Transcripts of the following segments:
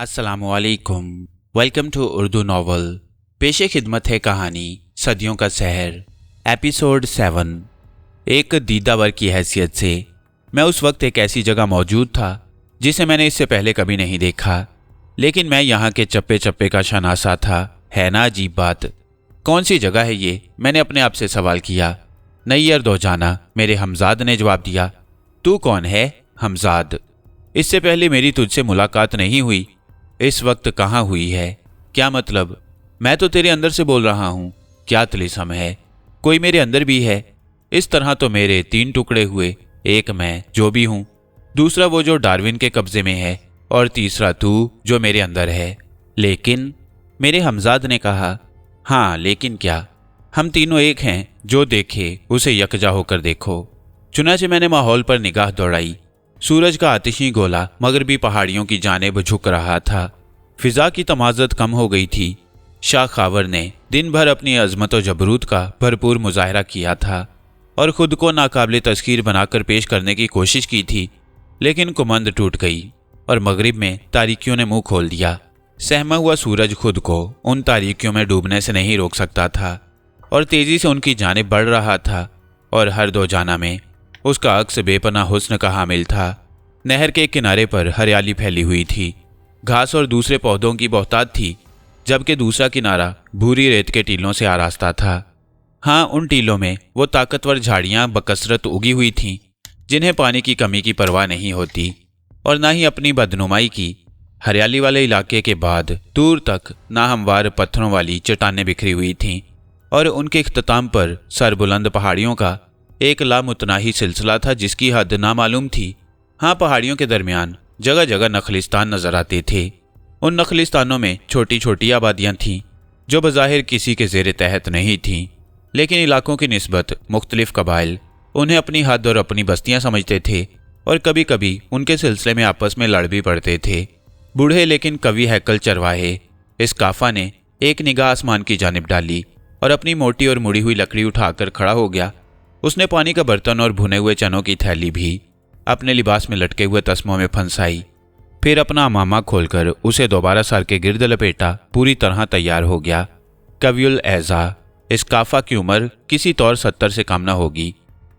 अस्सलामुअलैकुम। Welcome to Urdu novel. पेशे खिदमत है कहानी सदियों का शहर, एपिसोड 7। एक दीदावर की हैसियत से मैं उस वक्त एक ऐसी जगह मौजूद था जिसे मैंने इससे पहले कभी नहीं देखा, लेकिन मैं यहाँ के चप्पे चप्पे का शनासा था। है ना अजीब बात। कौन सी जगह है ये, मैंने अपने आप से सवाल किया। नैयर दो जाना, मेरे हमजाद ने जवाब दिया। तू कौन है? हमजाद, इससे पहले मेरी तुझसे मुलाकात नहीं हुई। इस वक्त कहाँ हुई है? क्या मतलब? मैं तो तेरे अंदर से बोल रहा हूँ। क्या तिलिस्म है? कोई मेरे अंदर भी है? इस तरह तो मेरे 3 टुकड़े हुए, एक मैं जो भी हूँ, दूसरा वो जो डार्विन के कब्जे में है, और तीसरा तू जो मेरे अंदर है। लेकिन मेरे हमजाद ने कहा। हाँ लेकिन क्या? हम तीनों एक हैं, जो देखे उसे यकजा होकर देखो। चुनाचे मैंने माहौल पर निगाह दौड़ाई। सूरज का आतिशी गोला मगरबी पहाड़ियों की जानिब झुक रहा था। फिजा की तमाज़त कम हो गई थी। शाह खावर ने दिन भर अपनी अजमत व जबरूत का भरपूर मुजाहरा किया था और खुद को नाकाबिले तस्खीर बनाकर पेश करने की कोशिश की थी, लेकिन कुमंद टूट गई और मगरिब में तारीकियों ने मुंह खोल दिया। सहमा हुआ सूरज खुद को उन तारीकियों में डूबने से नहीं रोक सकता था और तेजी से उनकी जानिब बढ़ रहा था, और हर दो जाना में उसका अक्स बेपनाह हुस्न का हामिल था। नहर के किनारे पर हरियाली फैली हुई थी, घास और दूसरे पौधों की बहुतात थी, जबकि दूसरा किनारा भूरी रेत के टीलों से आरास्ता था। हाँ, उन टीलों में वो ताकतवर झाड़ियाँ बकसरत उगी हुई थीं, जिन्हें पानी की कमी की परवाह नहीं होती और ना ही अपनी बदनुमाई की। हरियाली वाले इलाके के बाद दूर तक नाहमवार पत्थरों वाली चट्टानें बिखरी हुई थीं और उनके इख्तिताम पर सरबुलंद पहाड़ियों का एक लामुतनाही सिलसिला था जिसकी हद नामालूम थी। हाँ, पहाड़ियों के दरमियान जगह जगह नखलिस्तान नजर आते थे। उन नखलिस्तानों में छोटी छोटी आबादियाँ थीं जो बज़ाहिर किसी के ज़ेरे तहत नहीं थीं, लेकिन इलाकों की निस्बत मुख्तलिफ कबाइल उन्हें अपनी हद और अपनी बस्तियाँ समझते थे और कभी कभी उनके सिलसिले में आपस में लड़ भी पड़ते थे। बूढ़े लेकिन कवि हैकल चरवाहे इसकाफा ने एक निगाह आसमान की जानिब डाली और अपनी मोटी और मुड़ी हुई लकड़ी उठाकर खड़ा हो गया। उसने पानी का बर्तन और भुने हुए चनों की थैली भी अपने लिबास में लटके हुए तस्मों में फंसाई। फिर अपना अमामा खोलकर उसे दोबारा सर के गिर्द लपेटा। पूरी तरह तैयार हो गया। कवियुल एज़ा इसकाफा की उम्र किसी तौर 70 से कम न होगी,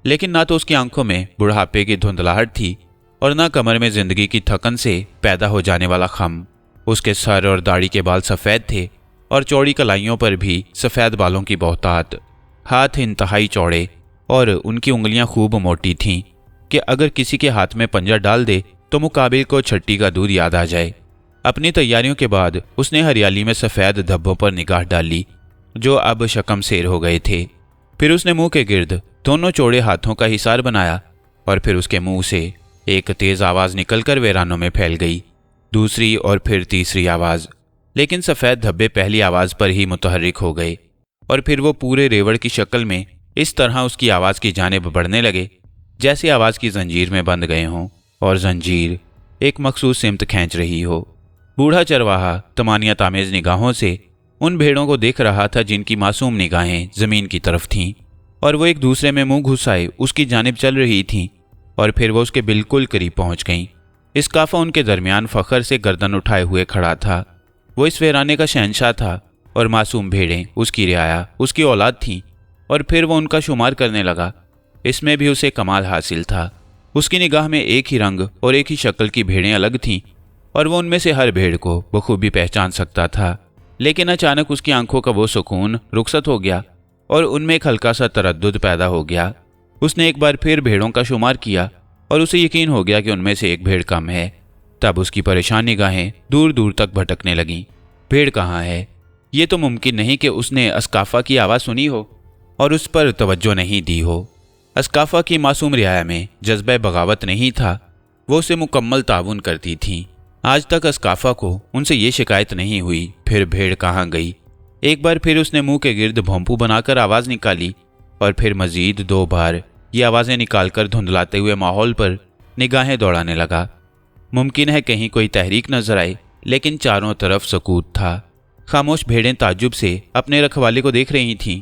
लेकिन ना तो उसकी आंखों में बुढ़ापे की धुंधलाहट थी और ना कमर में जिंदगी की थकन से पैदा हो जाने वाला खम। उसके सर और दाढ़ी के बाल सफ़ेद थे और चौड़ी कलाइयों पर भी सफ़ेद बालों की बहुतात। हाथ इंतहाई चौड़े और उनकी उंगलियां खूब मोटी थीं कि अगर किसी के हाथ में पंजा डाल दे तो मुकाबिल को छट्टी का दूध याद आ जाए। अपनी तैयारियों के बाद उसने हरियाली में सफ़ेद धब्बों पर निगाह डाली जो अब शकम सेर हो गए थे। फिर उसने मुंह के गिर्द दोनों चौड़े हाथों का हिसार बनाया और फिर उसके मुंह से एक तेज़ आवाज़ निकलकर वीरानों में फैल गई। दूसरी और फिर तीसरी आवाज़, लेकिन सफ़ेद धब्बे पहली आवाज़ पर ही मुतहर्रिक हो गए और फिर वो पूरे रेवड़ की शक्ल में इस तरह उसकी आवाज़ की जानिब बढ़ने लगे जैसे आवाज़ की जंजीर में बंध गए हों और जंजीर एक मखसूस सिमत खींच रही हो। बूढ़ा चरवाहा तमानिया तामेज़ निगाहों से उन भेड़ों को देख रहा था जिनकी मासूम निगाहें ज़मीन की तरफ थीं और वो एक दूसरे में मुंह घुसाए उसकी जानिब चल रही थीं और फिर वो उसके बिल्कुल करीब पहुंच गईं। इसकाफा उनके दरमियान फ़ख्र से गर्दन उठाए हुए खड़ा था। वो इस वीराने का शहंशाह था और मासूम भेड़ें उसकी रियाया, उसकी औलाद थीं और फिर वो उनका शुमार करने लगा। इसमें भी उसे कमाल हासिल था। उसकी निगाह में एक ही रंग और एक ही शक्ल की भेड़ें अलग थीं और वो उनमें से हर भेड़ को बखूबी पहचान सकता था। लेकिन अचानक उसकी आंखों का वो सुकून रुखसत हो गया और उनमें एक हल्का सा तरद्दुद पैदा हो गया। उसने एक बार फिर भेड़ों का शुमार किया और उसे यकीन हो गया कि उनमें से एक भेड़ कम है। तब उसकी परेशान निगाहें दूर दूर तक भटकने लगीं। भेड़ कहाँ है? ये तो मुमकिन नहीं कि उसने अस्काफा की आवाज़ सुनी हो और उस पर तवज्जो नहीं दी हो। अस्काफा की मासूम रियाया में जज्बा बगावत नहीं था। वो उसे मुकम्मल ताउन करती थीं। आज तक अस्काफा को उनसे ये शिकायत नहीं हुई। फिर भेड़ कहाँ गई? एक बार फिर उसने मुंह के गिर्द भोंपू बनाकर आवाज़ निकाली और फिर मज़ीद 2 बार ये आवाज़ें निकालकर धुंधलाते हुए माहौल पर निगाहें दौड़ाने लगा। मुमकिन है कहीं कोई तहरीक नजर आए, लेकिन चारों तरफ सकूत था। खामोश भेड़ें ताज्जुब से अपने रखवाले को देख रही थीं।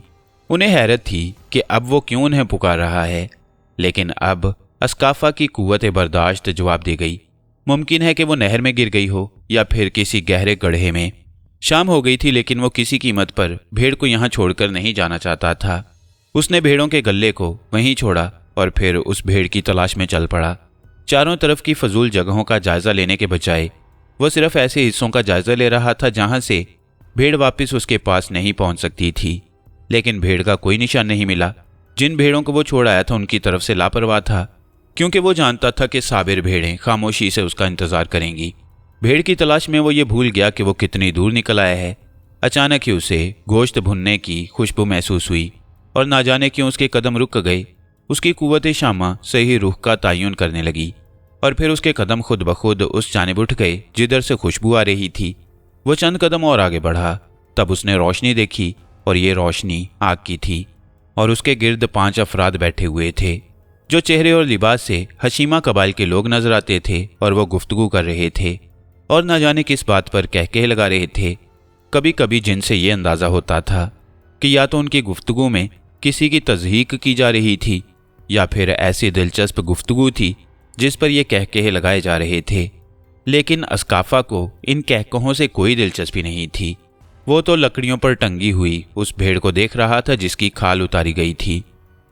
उन्हें हैरत थी कि अब वो क्यों उन्हें पुकार रहा है, लेकिन अब अस्काफा की कुव्वत बर्दाश्त जवाब दे गई। मुमकिन है कि वो नहर में गिर गई हो या फिर किसी गहरे गड्ढे में। शाम हो गई थी, लेकिन वो किसी कीमत पर भेड़ को यहाँ छोड़कर नहीं जाना चाहता था। उसने भेड़ों के गल्ले को वहीं छोड़ा और फिर उस भेड़ की तलाश में चल पड़ा। चारों तरफ की फजूल जगहों का जायजा लेने के बजाय वो सिर्फ ऐसे हिस्सों का जायजा ले रहा था जहां से भेड़ वापस उसके पास नहीं पहुंच सकती थी। लेकिन भेड़ का कोई निशान नहीं मिला। जिन भेड़ों को वो छोड़ आया था उनकी तरफ से लापरवाह था, क्योंकि वो जानता था कि साबिर भेड़ें खामोशी से उसका इंतजार करेंगी। भेड़ की तलाश में वो ये भूल गया कि वो कितनी दूर निकल आया है। अचानक ही उसे गोश्त भुनने की खुशबू महसूस हुई और ना जाने क्यों उसके कदम रुक गए। उसकी कुव्वत शामा सही रुख का तयन करने लगी और फिर उसके कदम खुद ब खुद उस जानिब उठ गए जिधर से खुशबू आ रही थी। वो चंद कदम और आगे बढ़ा, तब उसने रोशनी देखी और ये रोशनी आग की थी और उसके गिर्द 5 अफराद बैठे हुए थे जो चेहरे और लिबास से हशीमा कबाइल के लोग नजर आते थे और वो गुफ्तगू कर रहे थे और न जाने किस बात पर कहके लगा रहे थे। कभी कभी जिनसे ये अंदाज़ा होता था कि या तो उनकी गुफ्तगू में किसी की तज़हीक की जा रही थी या फिर ऐसी दिलचस्प गुफ्तगू थी जिस पर ये कहके लगाए जा रहे थे। लेकिन अस्काफा को इन कहकहों से कोई दिलचस्पी नहीं थी। वो तो लकड़ियों पर टंगी हुई उस भेड़ को देख रहा था जिसकी खाल उतारी गई थी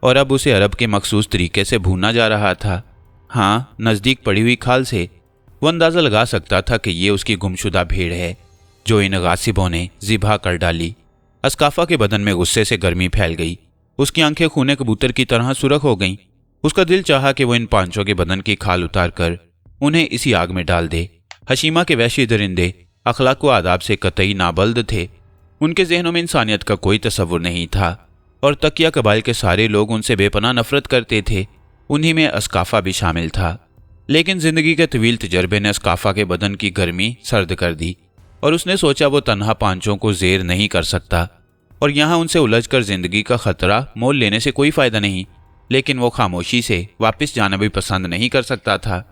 और अब उसे अरब के मखसूस तरीके से भूना जा रहा था। हाँ, नज़दीक पड़ी हुई खाल से वो अंदाज़ा लगा सकता था कि ये उसकी गुमशुदा भेड़ है जो इन गासिबों ने ज़िबा कर डाली। अस्काफा के बदन में गुस्से से गर्मी फैल गई। उसकी आंखें खूने कबूतर की तरह सुर्ख हो गईं। उसका दिल चाहा कि वो इन पांचों के बदन की खाल उतार कर उन्हें इसी आग में डाल दे। हशीमा के वहशी दरिंदे अखलाक व आदाब से कतई नाबल्द थे। उनके जहनों में इंसानियत का कोई तस्वुर नहीं था और तकिया कबाइल के सारे लोग उनसे बेपनाह नफरत करते थे। उन्हीं में अस्काफा भी शामिल था। लेकिन जिंदगी के तवील तजर्बे ने अस्काफा के बदन की गर्मी सर्द कर दी और उसने सोचा वो तन्हा पांचों को जेर नहीं कर सकता और यहाँ उनसे उलझकर जिंदगी का खतरा मोल लेने से कोई फायदा नहीं। लेकिन वो खामोशी से वापस जाना भी पसंद नहीं कर सकता था।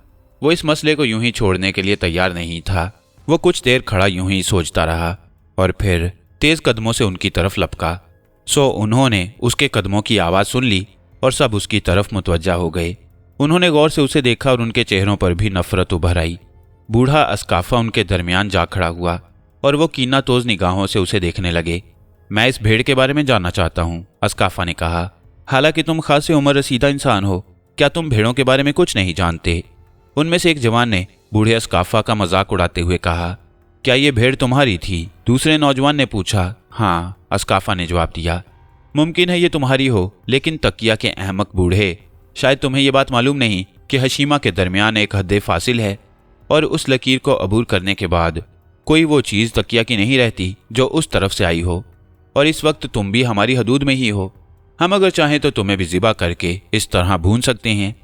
वो इस मसले को यूं ही छोड़ने के लिए तैयार नहीं था। वो कुछ देर खड़ा यूं ही सोचता रहा और फिर तेज कदमों से उनकी तरफ लपका। सो उन्होंने उसके कदमों की आवाज़ सुन ली और सब उसकी तरफ मुतवज्जा हो गए। उन्होंने गौर से उसे देखा और उनके चेहरों पर भी नफरत उभर आई। बूढ़ा अस्काफा उनके दरमियान जा खड़ा हुआ और वो कीना तोज निगाहों से उसे देखने लगे। मैं इस भेड़ के बारे में जानना चाहता हूँ, अस्काफा ने कहा। हालांकि तुम खासे उम्र रसीदा इंसान हो, क्या तुम भेड़ों के बारे में कुछ नहीं जानते? उनमें से एक जवान ने बूढ़े अस्काफा का मजाक उड़ाते हुए कहा। क्या ये भेड़ तुम्हारी थी? दूसरे नौजवान ने पूछा। हाँ, अस्काफा ने जवाब दिया। मुमकिन है ये तुम्हारी हो, लेकिन तकिया के अहमक बूढ़े, शायद तुम्हें ये बात मालूम नहीं कि हशीमा के दरमियान एक हद फासिल है और उस लकीर को अबूर करने के बाद कोई वो चीज़ तकिया की नहीं रहती जो उस तरफ से आई हो। और इस वक्त तुम भी हमारी हदूद में ही हो। हम अगर चाहें तो तुम्हें भी ज़िबा करके इस तरह भून सकते हैं।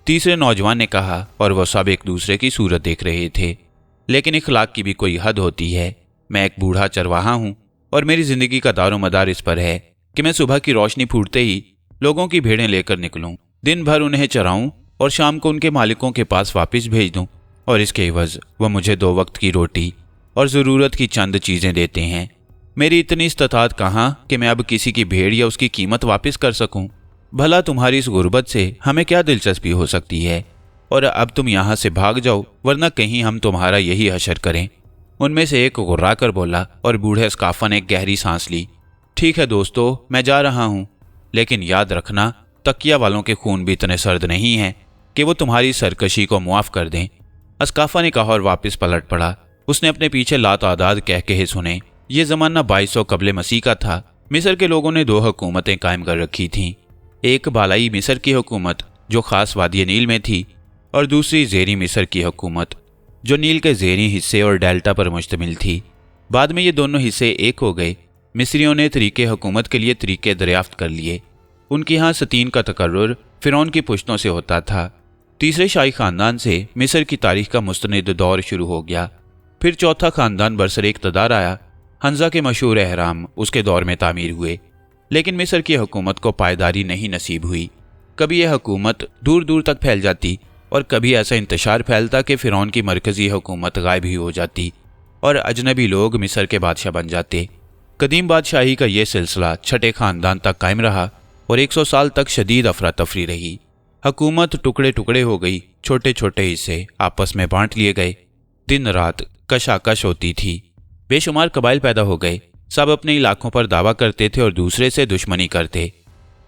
तीसरे नौजवान ने कहा और वह सब एक दूसरे की सूरत देख रहे थे। लेकिन इखलाक की भी कोई हद होती है। मैं एक बूढ़ा चरवाहा हूँ और मेरी ज़िंदगी का दारो मदार इस पर है कि मैं सुबह की रोशनी फूटते ही लोगों की भेड़ें लेकर निकलूं, दिन भर उन्हें चराऊं और शाम को उनके मालिकों के पास वापस भेज दूं और इसके एवज वह मुझे 2 वक्त की रोटी और ज़रूरत की चंद चीज़ें देते हैं। मेरी इतनी इस्तात कहाँ कि मैं अब किसी की भेड़ या उसकी कीमत वापस कर सकूं। भला तुम्हारी इस गुर्बत से हमें क्या दिलचस्पी हो सकती है? और अब तुम यहाँ से भाग जाओ, वरना कहीं हम तुम्हारा यही हशर करें। उनमें से एक गुर्रा कर बोला और बूढ़े अस्काफा ने गहरी सांस ली। ठीक है दोस्तों, मैं जा रहा हूँ, लेकिन याद रखना तकिया वालों के खून भी इतने सर्द नहीं हैं कि वो तुम्हारी सरकशी को मुआफ़ कर दें। अस्काफा ने कहा और वापस पलट पड़ा। उसने अपने पीछे लातादाद कह के सुने। ये ज़माना 2200 कबले मसीह का था। मिस्र के लोगों ने 2 हुकूमतें कायम कर रखी थीं। एक बालाई मिस्र की हुकूमत जो ख़ास वादी नील में थी और दूसरी ज़ेरी मिस्र की हुकूमत जो नील के ज़ेरी हिस्से और डेल्टा पर मुश्तमिल थी। बाद में ये दोनों हिस्से एक हो गए। मिस्रियों ने तरीके हुकूमत के लिए तरीके दरियाफ्त कर लिए। उनके यहाँ सतीन का तकर्रुर फ़िरौन की पुश्तों से होता था। तीसरे शाही ख़ानदान से मिस्र की तारीख़ का मुस्तनिद दौर शुरू हो गया। फिर चौथा ख़ानदान बरसरे इक़्तिदार आया। हंज़ा के मशहूर अहराम उसके दौर में तामीर हुए। लेकिन मिस्र की हुकूमत को पायदारी नहीं नसीब हुई। कभी यह हुकूमत दूर दूर तक फैल जाती और कभी ऐसा इंतशार फैलता कि फ़िरौन की मरकज़ी हुकूमत गायब ही हो जाती और अजनबी लोग मिस्र के बादशाह बन जाते। कदीम बादशाही का यह सिलसिला छठे ख़ानदान तक कायम रहा और 100 साल तक शदीद अफरा तफरी रही। हुकूमत टुकड़े टुकड़े हो गई, छोटे छोटे हिस्से आपस में बांट लिए गए। दिन रात कशाकश होती थी। बेशुमार कबाइल पैदा हो गए। सब अपने इलाकों पर दावा करते थे और दूसरे से दुश्मनी करते।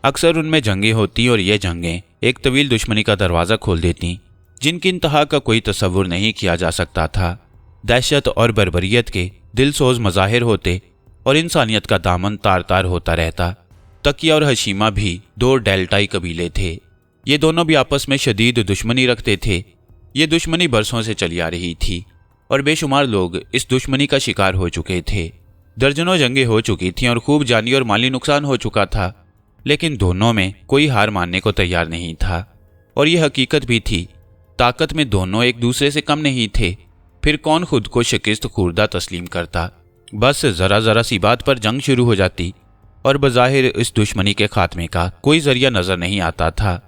अक्सर उनमें जंगें होती और ये जंगें एक तवील दुश्मनी का दरवाज़ा खोल देती, जिनकी इंतहा का कोई तसव्वुर नहीं किया जा सकता था। दहशत और बर्बरियत के दिलसोज मज़ाहिर होते और इंसानियत का दामन तार तार होता रहता। तकिया और हशीमा भी दो डेल्टाई कबीले थे। ये दोनों भी आपस में शदीद दुश्मनी रखते थे। ये दुश्मनी बरसों से चली आ रही थी और बेशुमार लोग इस दुश्मनी का शिकार हो चुके थे। दर्जनों जंगें हो चुकी थीं और खूब जानी और माली नुकसान हो चुका था, लेकिन दोनों में कोई हार मानने को तैयार नहीं था। और ये हकीकत भी थी, ताकत में दोनों एक दूसरे से कम नहीं थे। फिर कौन खुद को शिकस्त खुर्दा तस्लीम करता। बस ज़रा ज़रा सी बात पर जंग शुरू हो जाती और बज़ाहिर इस दुश्मनी के खात्मे का कोई जरिया नज़र नहीं आता था।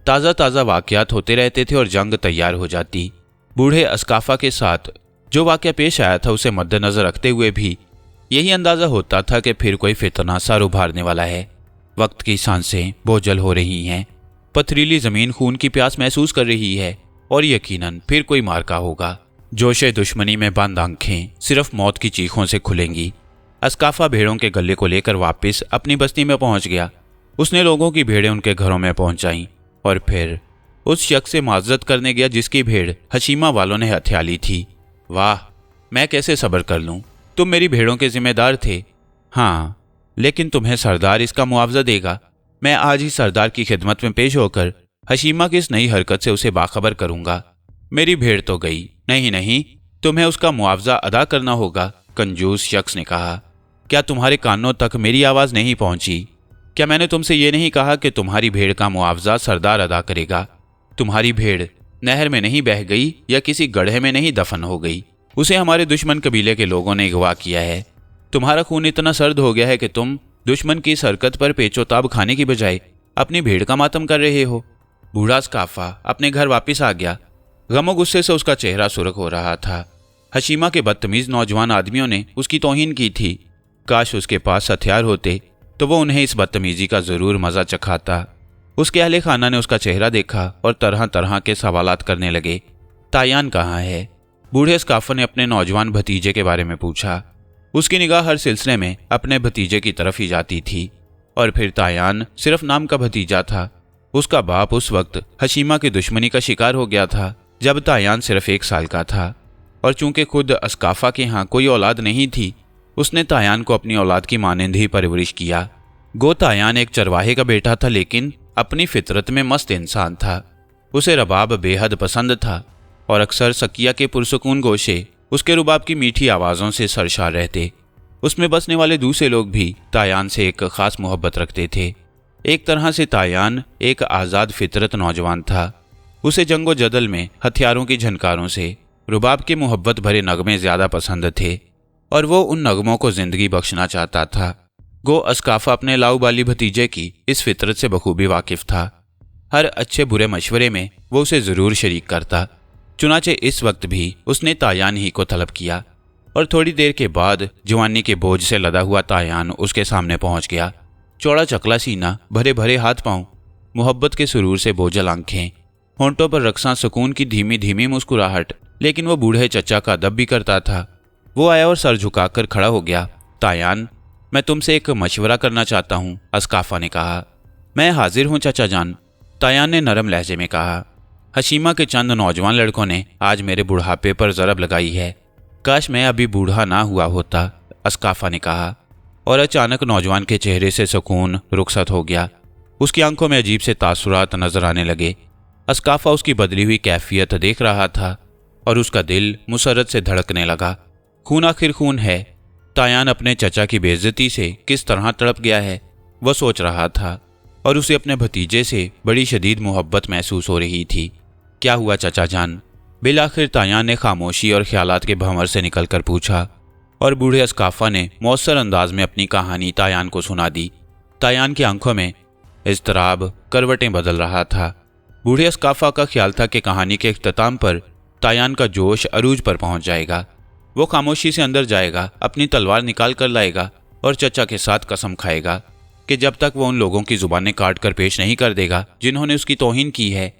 ताज़ा ताज़ा वाक़यात होते रहते थे और जंग तैयार हो जाती। बूढ़े अस्काफा के साथ जो वाक़या पेश आया था उसे मद्देनज़र रखते हुए भी यही अंदाज़ा होता था कि फिर कोई फितना सर उभारने वाला है। वक्त की सांसें बोझल हो रही हैं, पथरीली ज़मीन खून की प्यास महसूस कर रही है और यकीनन फिर कोई मार्का होगा। जोशे दुश्मनी में बंद आंखें सिर्फ मौत की चीखों से खुलेंगी। अस्काफा भेड़ों के गले को लेकर वापस अपनी बस्ती में पहुंच गया। उसने लोगों की भेड़ें उनके घरों में पहुंचाईं और फिर उस शख्स से माजरत करने गया जिसकी भेड़ हशीमा वालों ने हथिया ली थी। वाह, मैं कैसे सब्र कर लूं? तुम मेरी भेड़ों के जिम्मेदार थे। हाँ, लेकिन तुम्हें सरदार इसका मुआवजा देगा। मैं आज ही सरदार की खिदमत में पेश होकर हशीमा की इस नई हरकत से उसे बाखबर करूंगा। मेरी भेड़ तो गई। नहीं नहीं, तुम्हें उसका मुआवजा अदा करना होगा, कंजूस शख्स ने कहा। क्या तुम्हारे कानों तक मेरी आवाज़ नहीं पहुंची? क्या मैंने तुमसे ये नहीं कहा कि तुम्हारी भेड़ का मुआवजा सरदार अदा करेगा? तुम्हारी भेड़ नहर में नहीं बह गई या किसी गड्ढे में नहीं दफन हो गई। उसे हमारे दुश्मन कबीले के लोगों ने अगवा किया है। तुम्हारा खून इतना सर्द हो गया है कि तुम दुश्मन की इस हरकत पर पेचोताब खाने की बजाय अपनी भेड़ का मातम कर रहे हो। बूढ़ा अस्काफा अपने घर वापस आ गया। गमो गुस्से से उसका चेहरा सुर्ख हो रहा था। हशीमा के बदतमीज नौजवान आदमियों ने उसकी तौहीन की थी। काश उसके पास हथियार होते तो वो उन्हें इस बदतमीजी का ज़रूर मज़ा चखाता। उसके अहले खाना ने उसका चेहरा देखा और तरह तरह के सवालात करने लगे। तायान कहाँ है? बूढ़े अस्काफा ने अपने नौजवान भतीजे के बारे में पूछा। उसकी निगाह हर सिलसिले में अपने भतीजे की तरफ ही जाती थी। और फिर तायान सिर्फ नाम का भतीजा था। उसका बाप उस वक्त हशीमा की दुश्मनी का शिकार हो गया था जब तायान सिर्फ 1 साल का था। और चूंकि खुद अस्काफा के यहाँ कोई औलाद नहीं थी, उसने तायान को अपनी औलाद की मानंद ही परवरिश किया। गो तायान एक चरवाहे का बेटा था, लेकिन अपनी फितरत में मस्त इंसान था। उसे रबाब बेहद पसंद था और अक्सर सकिया के पुरसकून गोशे उसके रुबाब की मीठी आवाज़ों से सरशार रहते। उसमें बसने वाले दूसरे लोग भी तायान से एक ख़ास मोहब्बत रखते थे। एक तरह से तायान एक आज़ाद फितरत नौजवान था। उसे जंगो जदल में हथियारों की झनकारों से रुबाब के मोहब्बत भरे नगमे ज़्यादा पसंद थे और वो उन नगमों को ज़िंदगी बख्शना चाहता था। गो अस्काफा अपने लाउबाली भतीजे की इस फितरत से बखूबी वाकिफ़ था। हर अच्छे बुरे मशवरे में वो उसे ज़रूर शरीक करता। चुनाचे इस वक्त भी उसने तायान ही को तलब किया और थोड़ी देर के बाद जवानी के बोझ से लदा हुआ तायान उसके सामने पहुंच गया। चौड़ा चकला सीना, भरे भरे हाथ पांव, मोहब्बत के सुरूर से बोझल आंखें, होंठों पर रक्सा सुकून की धीमी धीमी मुस्कुराहट। लेकिन वो बूढ़े चचा का अदब भी करता था। वो आया और सर झुकाकर खड़ा हो गया। तायान, मैं तुमसे एक मशवरा करना चाहता हूँ, अस्काफा ने कहा। मैं हाजिर हूँ चाचा जान, तायान ने नरम लहजे में कहा। हशीमा के चंद नौजवान लड़कों ने आज मेरे बुढ़ापे पर ज़रब लगाई है। काश मैं अभी बूढ़ा ना हुआ होता, अस्काफा ने कहा। और अचानक नौजवान के चेहरे से सुकून रुखसत हो गया। उसकी आंखों में अजीब से तासुरात नजर आने लगे। अस्काफा उसकी बदली हुई कैफियत देख रहा था और उसका दिल मुसरत से धड़कने लगा। खून आखिर खून है। तायान अपने चचा की बेइज्जती से किस तरह तड़प गया है, वह सोच रहा था और उसे अपने भतीजे से बड़ी शदीद मोहब्बत महसूस हो रही थी। क्या हुआ चाचा जान? बिलाखिर तायान ने खामोशी और ख्यालात के भंवर से निकलकर पूछा और बूढ़े अस्काफा ने मौसर अंदाज में अपनी कहानी तायान को सुना दी। तायान की आंखों में इज़्तिराब करवटें बदल रहा था। बूढ़े अस्काफा का ख्याल था कि कहानी के इख्तिताम पर तायान का जोश अरूज पर पहुंच जाएगा। वो खामोशी से अंदर जाएगा, अपनी तलवार निकाल कर लाएगा और चचा के साथ कसम खाएगा कि जब तक वो उन लोगों की जुबानें काट कर पेश नहीं कर देगा जिन्होंने उसकी तौहीन की है,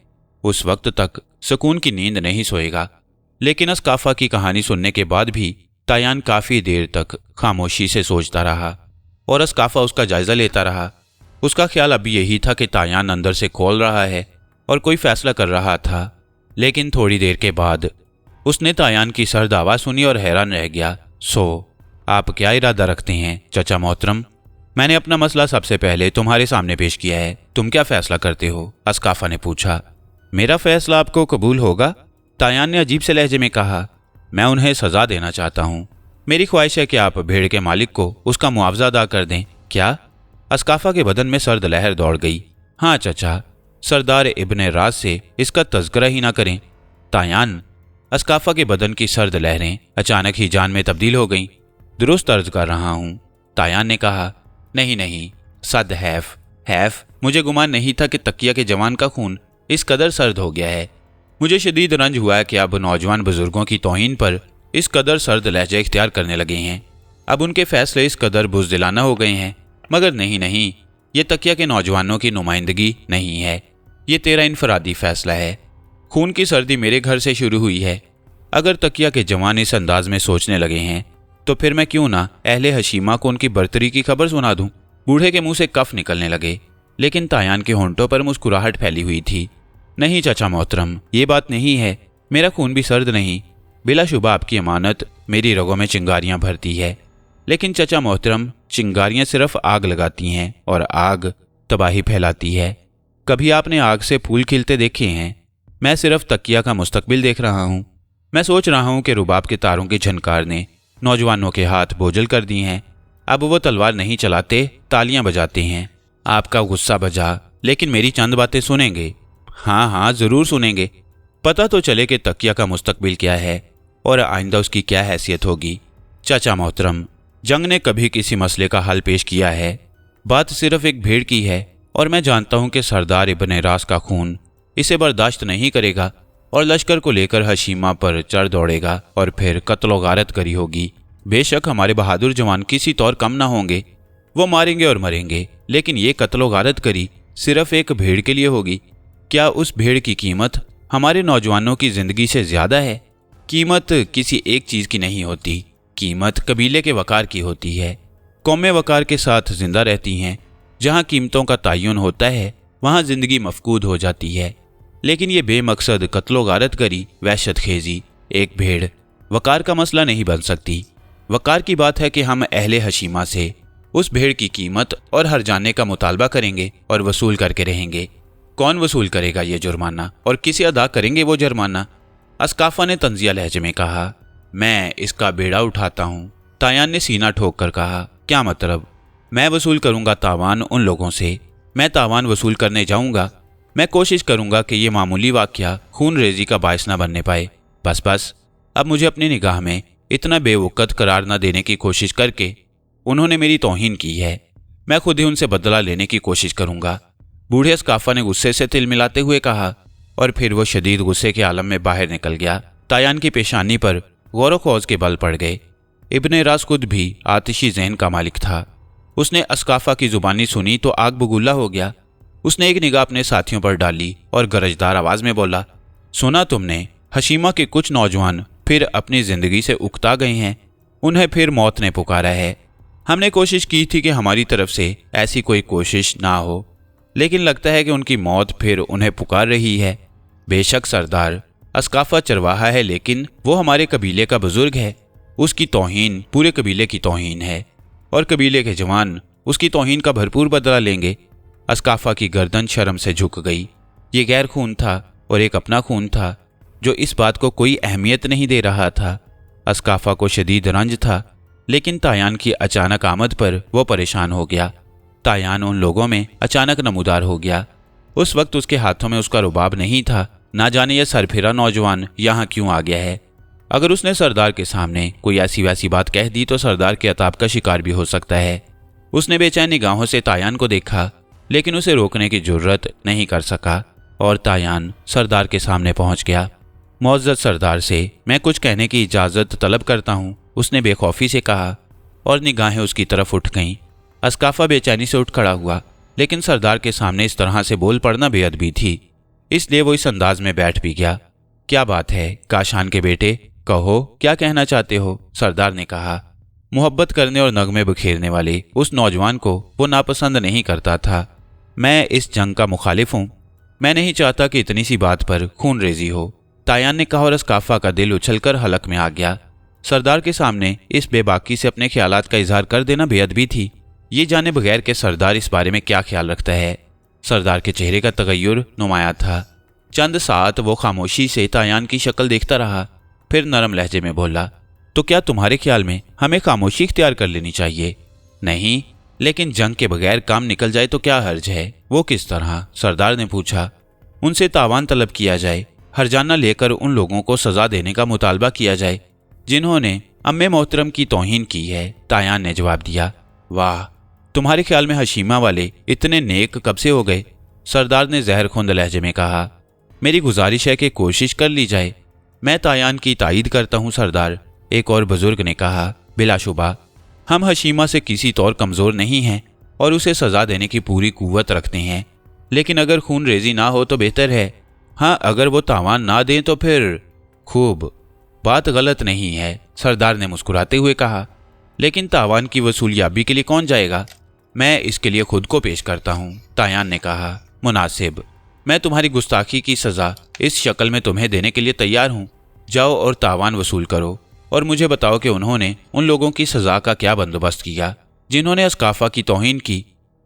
उस वक्त तक सुकून की नींद नहीं सोएगा। लेकिन अस्काफा की कहानी सुनने के बाद भी तायान काफ़ी देर तक खामोशी से सोचता रहा और अस्काफा उसका जायज़ा लेता रहा। उसका ख्याल अब यही था कि तायान अंदर से खोल रहा है और कोई फैसला कर रहा था। लेकिन थोड़ी देर के बाद उसने तायान की सर्द आवाज़ सुनी और हैरान रह गया। सो आप क्या इरादा रखते हैं चचा मोहतरम? मैंने अपना मसला सबसे पहले तुम्हारे सामने पेश किया है, तुम क्या फैसला करते हो? अस्काफा ने पूछा। मेरा फैसला आपको कबूल होगा? तायान ने अजीब से लहजे में कहा। मैं उन्हें सज़ा देना चाहता हूँ। मेरी ख्वाहिश है कि आप भेड़ के मालिक को उसका मुआवजा अदा कर दें। क्या? अस्काफा के बदन में सर्द लहर दौड़ गई। हाँ चचा, सरदार इब्ने राज से इसका तज़किरा ही ना करें। तायान, अस्काफा के बदन की सर्द लहरें अचानक ही जान में तब्दील हो गईं। दुरुस्त अर्ज कर रहा हूँ, तायान ने कहा। नहीं नहीं, सद हैफ, मुझे गुमान नहीं था कि तकिया के जवान का खून इस कदर सर्द हो गया है। मुझे शदीद रंज हुआ है कि अब नौजवान बुजुर्गों की तौहीन पर इस कदर सर्द लहजा इख्तियार करने लगे हैं। अब उनके फैसले इस कदर बुज़दिलाना हो गए हैं। मगर नहीं, ये तकिया के नौजवानों की नुमाइंदगी नहीं है, ये तेरा इनफरादी फैसला है। खून की सर्दी मेरे घर से शुरू हुई है। अगर तकिया के जवान इस अंदाज में सोचने लगे हैं तो फिर मैं क्यों ना अहले हशीमा को उनकी बर्तरी की खबर सुना दूं। बूढ़े के मुंह से कफ निकलने लगे, लेकिन तायान के होंठों पर मुस्कुराहट फैली हुई थी। नहीं चाचा मोहतरम, ये बात नहीं है। मेरा खून भी सर्द नहीं। बिलाशुबा आपकी अमानत मेरी रगों में चिंगारियां भरती है। लेकिन चाचा मोहतरम, चिंगारियां सिर्फ आग लगाती हैं और आग तबाही फैलाती है। कभी आपने आग से फूल खिलते देखे हैं? मैं सिर्फ तकिया का मुस्तकबिल देख रहा हूँ। मैं सोच रहा हूँ कि रुबाब के तारों की झनकार ने नौजवानों के हाथ बोझल कर दिए हैं। अब वो तलवार नहीं चलाते, तालियां बजाते हैं। आपका गुस्सा बजा, लेकिन मेरी चंद बातें सुनेंगे? हाँ, ज़रूर सुनेंगे। पता तो चले कि तकिया का मुस्तकबिल क्या है और आइंदा उसकी क्या हैसियत होगी। चाचा मोहतरम, जंग ने कभी किसी मसले का हल पेश किया है? बात सिर्फ एक भेड़ की है और मैं जानता हूँ कि सरदार इब्ने रास का खून इसे बर्दाश्त नहीं करेगा और लश्कर को लेकर हशीमा पर चढ़ दौड़ेगा और फिर कत्लो गारत करी होगी। बेशक हमारे बहादुर जवान किसी तौर कम ना होंगे, वो मारेंगे और मरेंगे, लेकिन ये कत्लो गारत करी सिर्फ एक भेड़ के लिए होगी। क्या उस भेड़ की कीमत हमारे नौजवानों की जिंदगी से ज्यादा है? कीमत किसी एक चीज की नहीं होती, कीमत कबीले के वकार की होती है। कौमें वकार के साथ जिंदा रहती हैं। जहाँ कीमतों का तयन होता है वहाँ जिंदगी मफकूद हो जाती है। लेकिन ये बेमकसद कत्लो गारत करी, वहशत खेजी एक भेड़ वकार का मसला नहीं बन सकती। वकार की बात है कि हम अहले हशीमा से उस भेड़ की कीमत और हर जाने का मुतालबा करेंगे और वसूल करके रहेंगे। कौन वसूल करेगा ये जुर्माना और किसे अदा करेंगे वो जुर्माना? अस्काफा ने तंजिया लहजे में कहा। मैं इसका बेड़ा उठाता हूँ। तायान ने सीना ठोक कर कहा। क्या मतलब? मैं वसूल करूँगा तावान उन लोगों से। मैं तावान वसूल करने जाऊँगा। मैं कोशिश करूँगा कि ये मामूली वाक़या खून रेजी का बायस न बनने पाए। बस अब मुझे अपनी निगाह में इतना बेवकत करार न देने की कोशिश करके उन्होंने मेरी तौहीन की है। मैं खुद ही उनसे बदला लेने की कोशिश करूँगा। बूढ़े अस्काफा ने गुस्से से तिल मिलाते हुए कहा और फिर वो शदीद गुस्से के आलम में बाहर निकल गया। तायान की पेशानी पर गौर खौज के बल पड़ गए। इब्ने रास खुद भी आतिशी ज़हन का मालिक था। उसने अस्काफा की जुबानी सुनी तो आग बगुल्ला हो गया। उसने एक निगाह अपने साथियों पर डाली और गरजदार आवाज में बोला, सुना तुमने? हशीमा के कुछ नौजवान फिर अपनी जिंदगी से उकता गए हैं। उन्हें फिर मौत ने पुकारा है। हमने कोशिश की थी कि हमारी तरफ से ऐसी कोई कोशिश ना हो, लेकिन लगता है कि उनकी मौत फिर उन्हें पुकार रही है। बेशक सरदार, अस्काफा चरवाहा है, लेकिन वो हमारे कबीले का बुजुर्ग है। उसकी तौहीन पूरे कबीले की तौहीन है और कबीले के जवान उसकी तौहीन का भरपूर बदला लेंगे। अस्काफा की गर्दन शर्म से झुक गई। ये गैर खून था और एक अपना खून था जो इस बात को कोई अहमियत नहीं दे रहा था। अस्काफा को शदीद रंज था, लेकिन तायान की अचानक आमद पर वो परेशान हो गया। तायान उन लोगों में अचानक नमूदार हो गया। उस वक्त उसके हाथों में उसका रुबाब नहीं था। ना जाने यह सरफिरा नौजवान यहाँ क्यों आ गया है। अगर उसने सरदार के सामने कोई ऐसी वैसी बात कह दी तो सरदार के अताब का शिकार भी हो सकता है। उसने बेचैन निगाहों से तायान को देखा, लेकिन उसे रोकने की जुर्रत नहीं कर सका और तायान सरदार के सामने पहुंच गया। मुअज़्ज़ज़ सरदार से मैं कुछ कहने की इजाज़त तलब करता हूँ, उसने बेखौफी से कहा और निगाहें उसकी तरफ उठ गईं। अस्काफा बेचैनी से उठ खड़ा हुआ, लेकिन सरदार के सामने इस तरह से बोल पड़ना बेअदबी थी, इसलिए वो इस अंदाज में बैठ भी गया। क्या बात है काशान के बेटे, कहो क्या कहना चाहते हो, सरदार ने कहा। मोहब्बत करने और नगमे बिखेरने वाले उस नौजवान को वो नापसंद नहीं करता था। मैं इस जंग का मुखालिफ हूँ, मैं नहीं चाहता कि इतनी सी बात पर खून रेजी हो, तायान ने कहा और अस्काफा का दिल उछलकर हलक में आ गया। सरदार के सामने इस बेबाकी से अपने ख्यालात का इजहार कर देना बेअदबी थी, ये जाने बगैर कि सरदार इस बारे में क्या ख्याल रखता है। सरदार के चेहरे का तगय्युर नुमाया था। चंद साथ वो खामोशी से तायान की शक्ल देखता रहा, फिर नरम लहजे में बोला, तो क्या तुम्हारे ख्याल में हमें खामोशी इख्तियार कर लेनी चाहिए? नहीं, लेकिन जंग के बगैर काम निकल जाए तो क्या हर्ज है? वो किस तरह? सरदार ने पूछा। उनसे तावान तलब किया जाए, हरजाना लेकर उन लोगों को सजा देने का मुतालबा किया जाए जिन्होंने अम्मे मोहतरम की तौहीन की है, तायान ने जवाब दिया। वाह, तुम्हारे ख्याल में हशीमा वाले इतने नेक कब से हो गए? सरदार ने जहरखुंद लहजे में कहा। मेरी गुजारिश है कि कोशिश कर ली जाए। मैं तायान की तायीद करता हूँ सरदार, एक और बुजुर्ग ने कहा। बिलाशुबा हम हशीमा से किसी तौर कमज़ोर नहीं हैं और उसे सज़ा देने की पूरी कुव्वत रखते हैं, लेकिन अगर खून रेजी ना हो तो बेहतर है। हाँ, अगर वो तावान ना दें तो फिर खूब, बात गलत नहीं है, सरदार ने मुस्कुराते हुए कहा। लेकिन तावान की वसूलियाबी के लिए कौन जाएगा? मैं इसके लिए खुद को पेश करता हूँ, तायान ने कहा। मुनासिब, मैं तुम्हारी गुस्ताखी की सज़ा इस शक्ल में तुम्हें देने के लिए तैयार हूँ। जाओ और तावान वसूल करो और मुझे बताओ कि उन्होंने उन लोगों की सज़ा का क्या बंदोबस्त किया जिन्होंने अस्काफा की तौहीन की।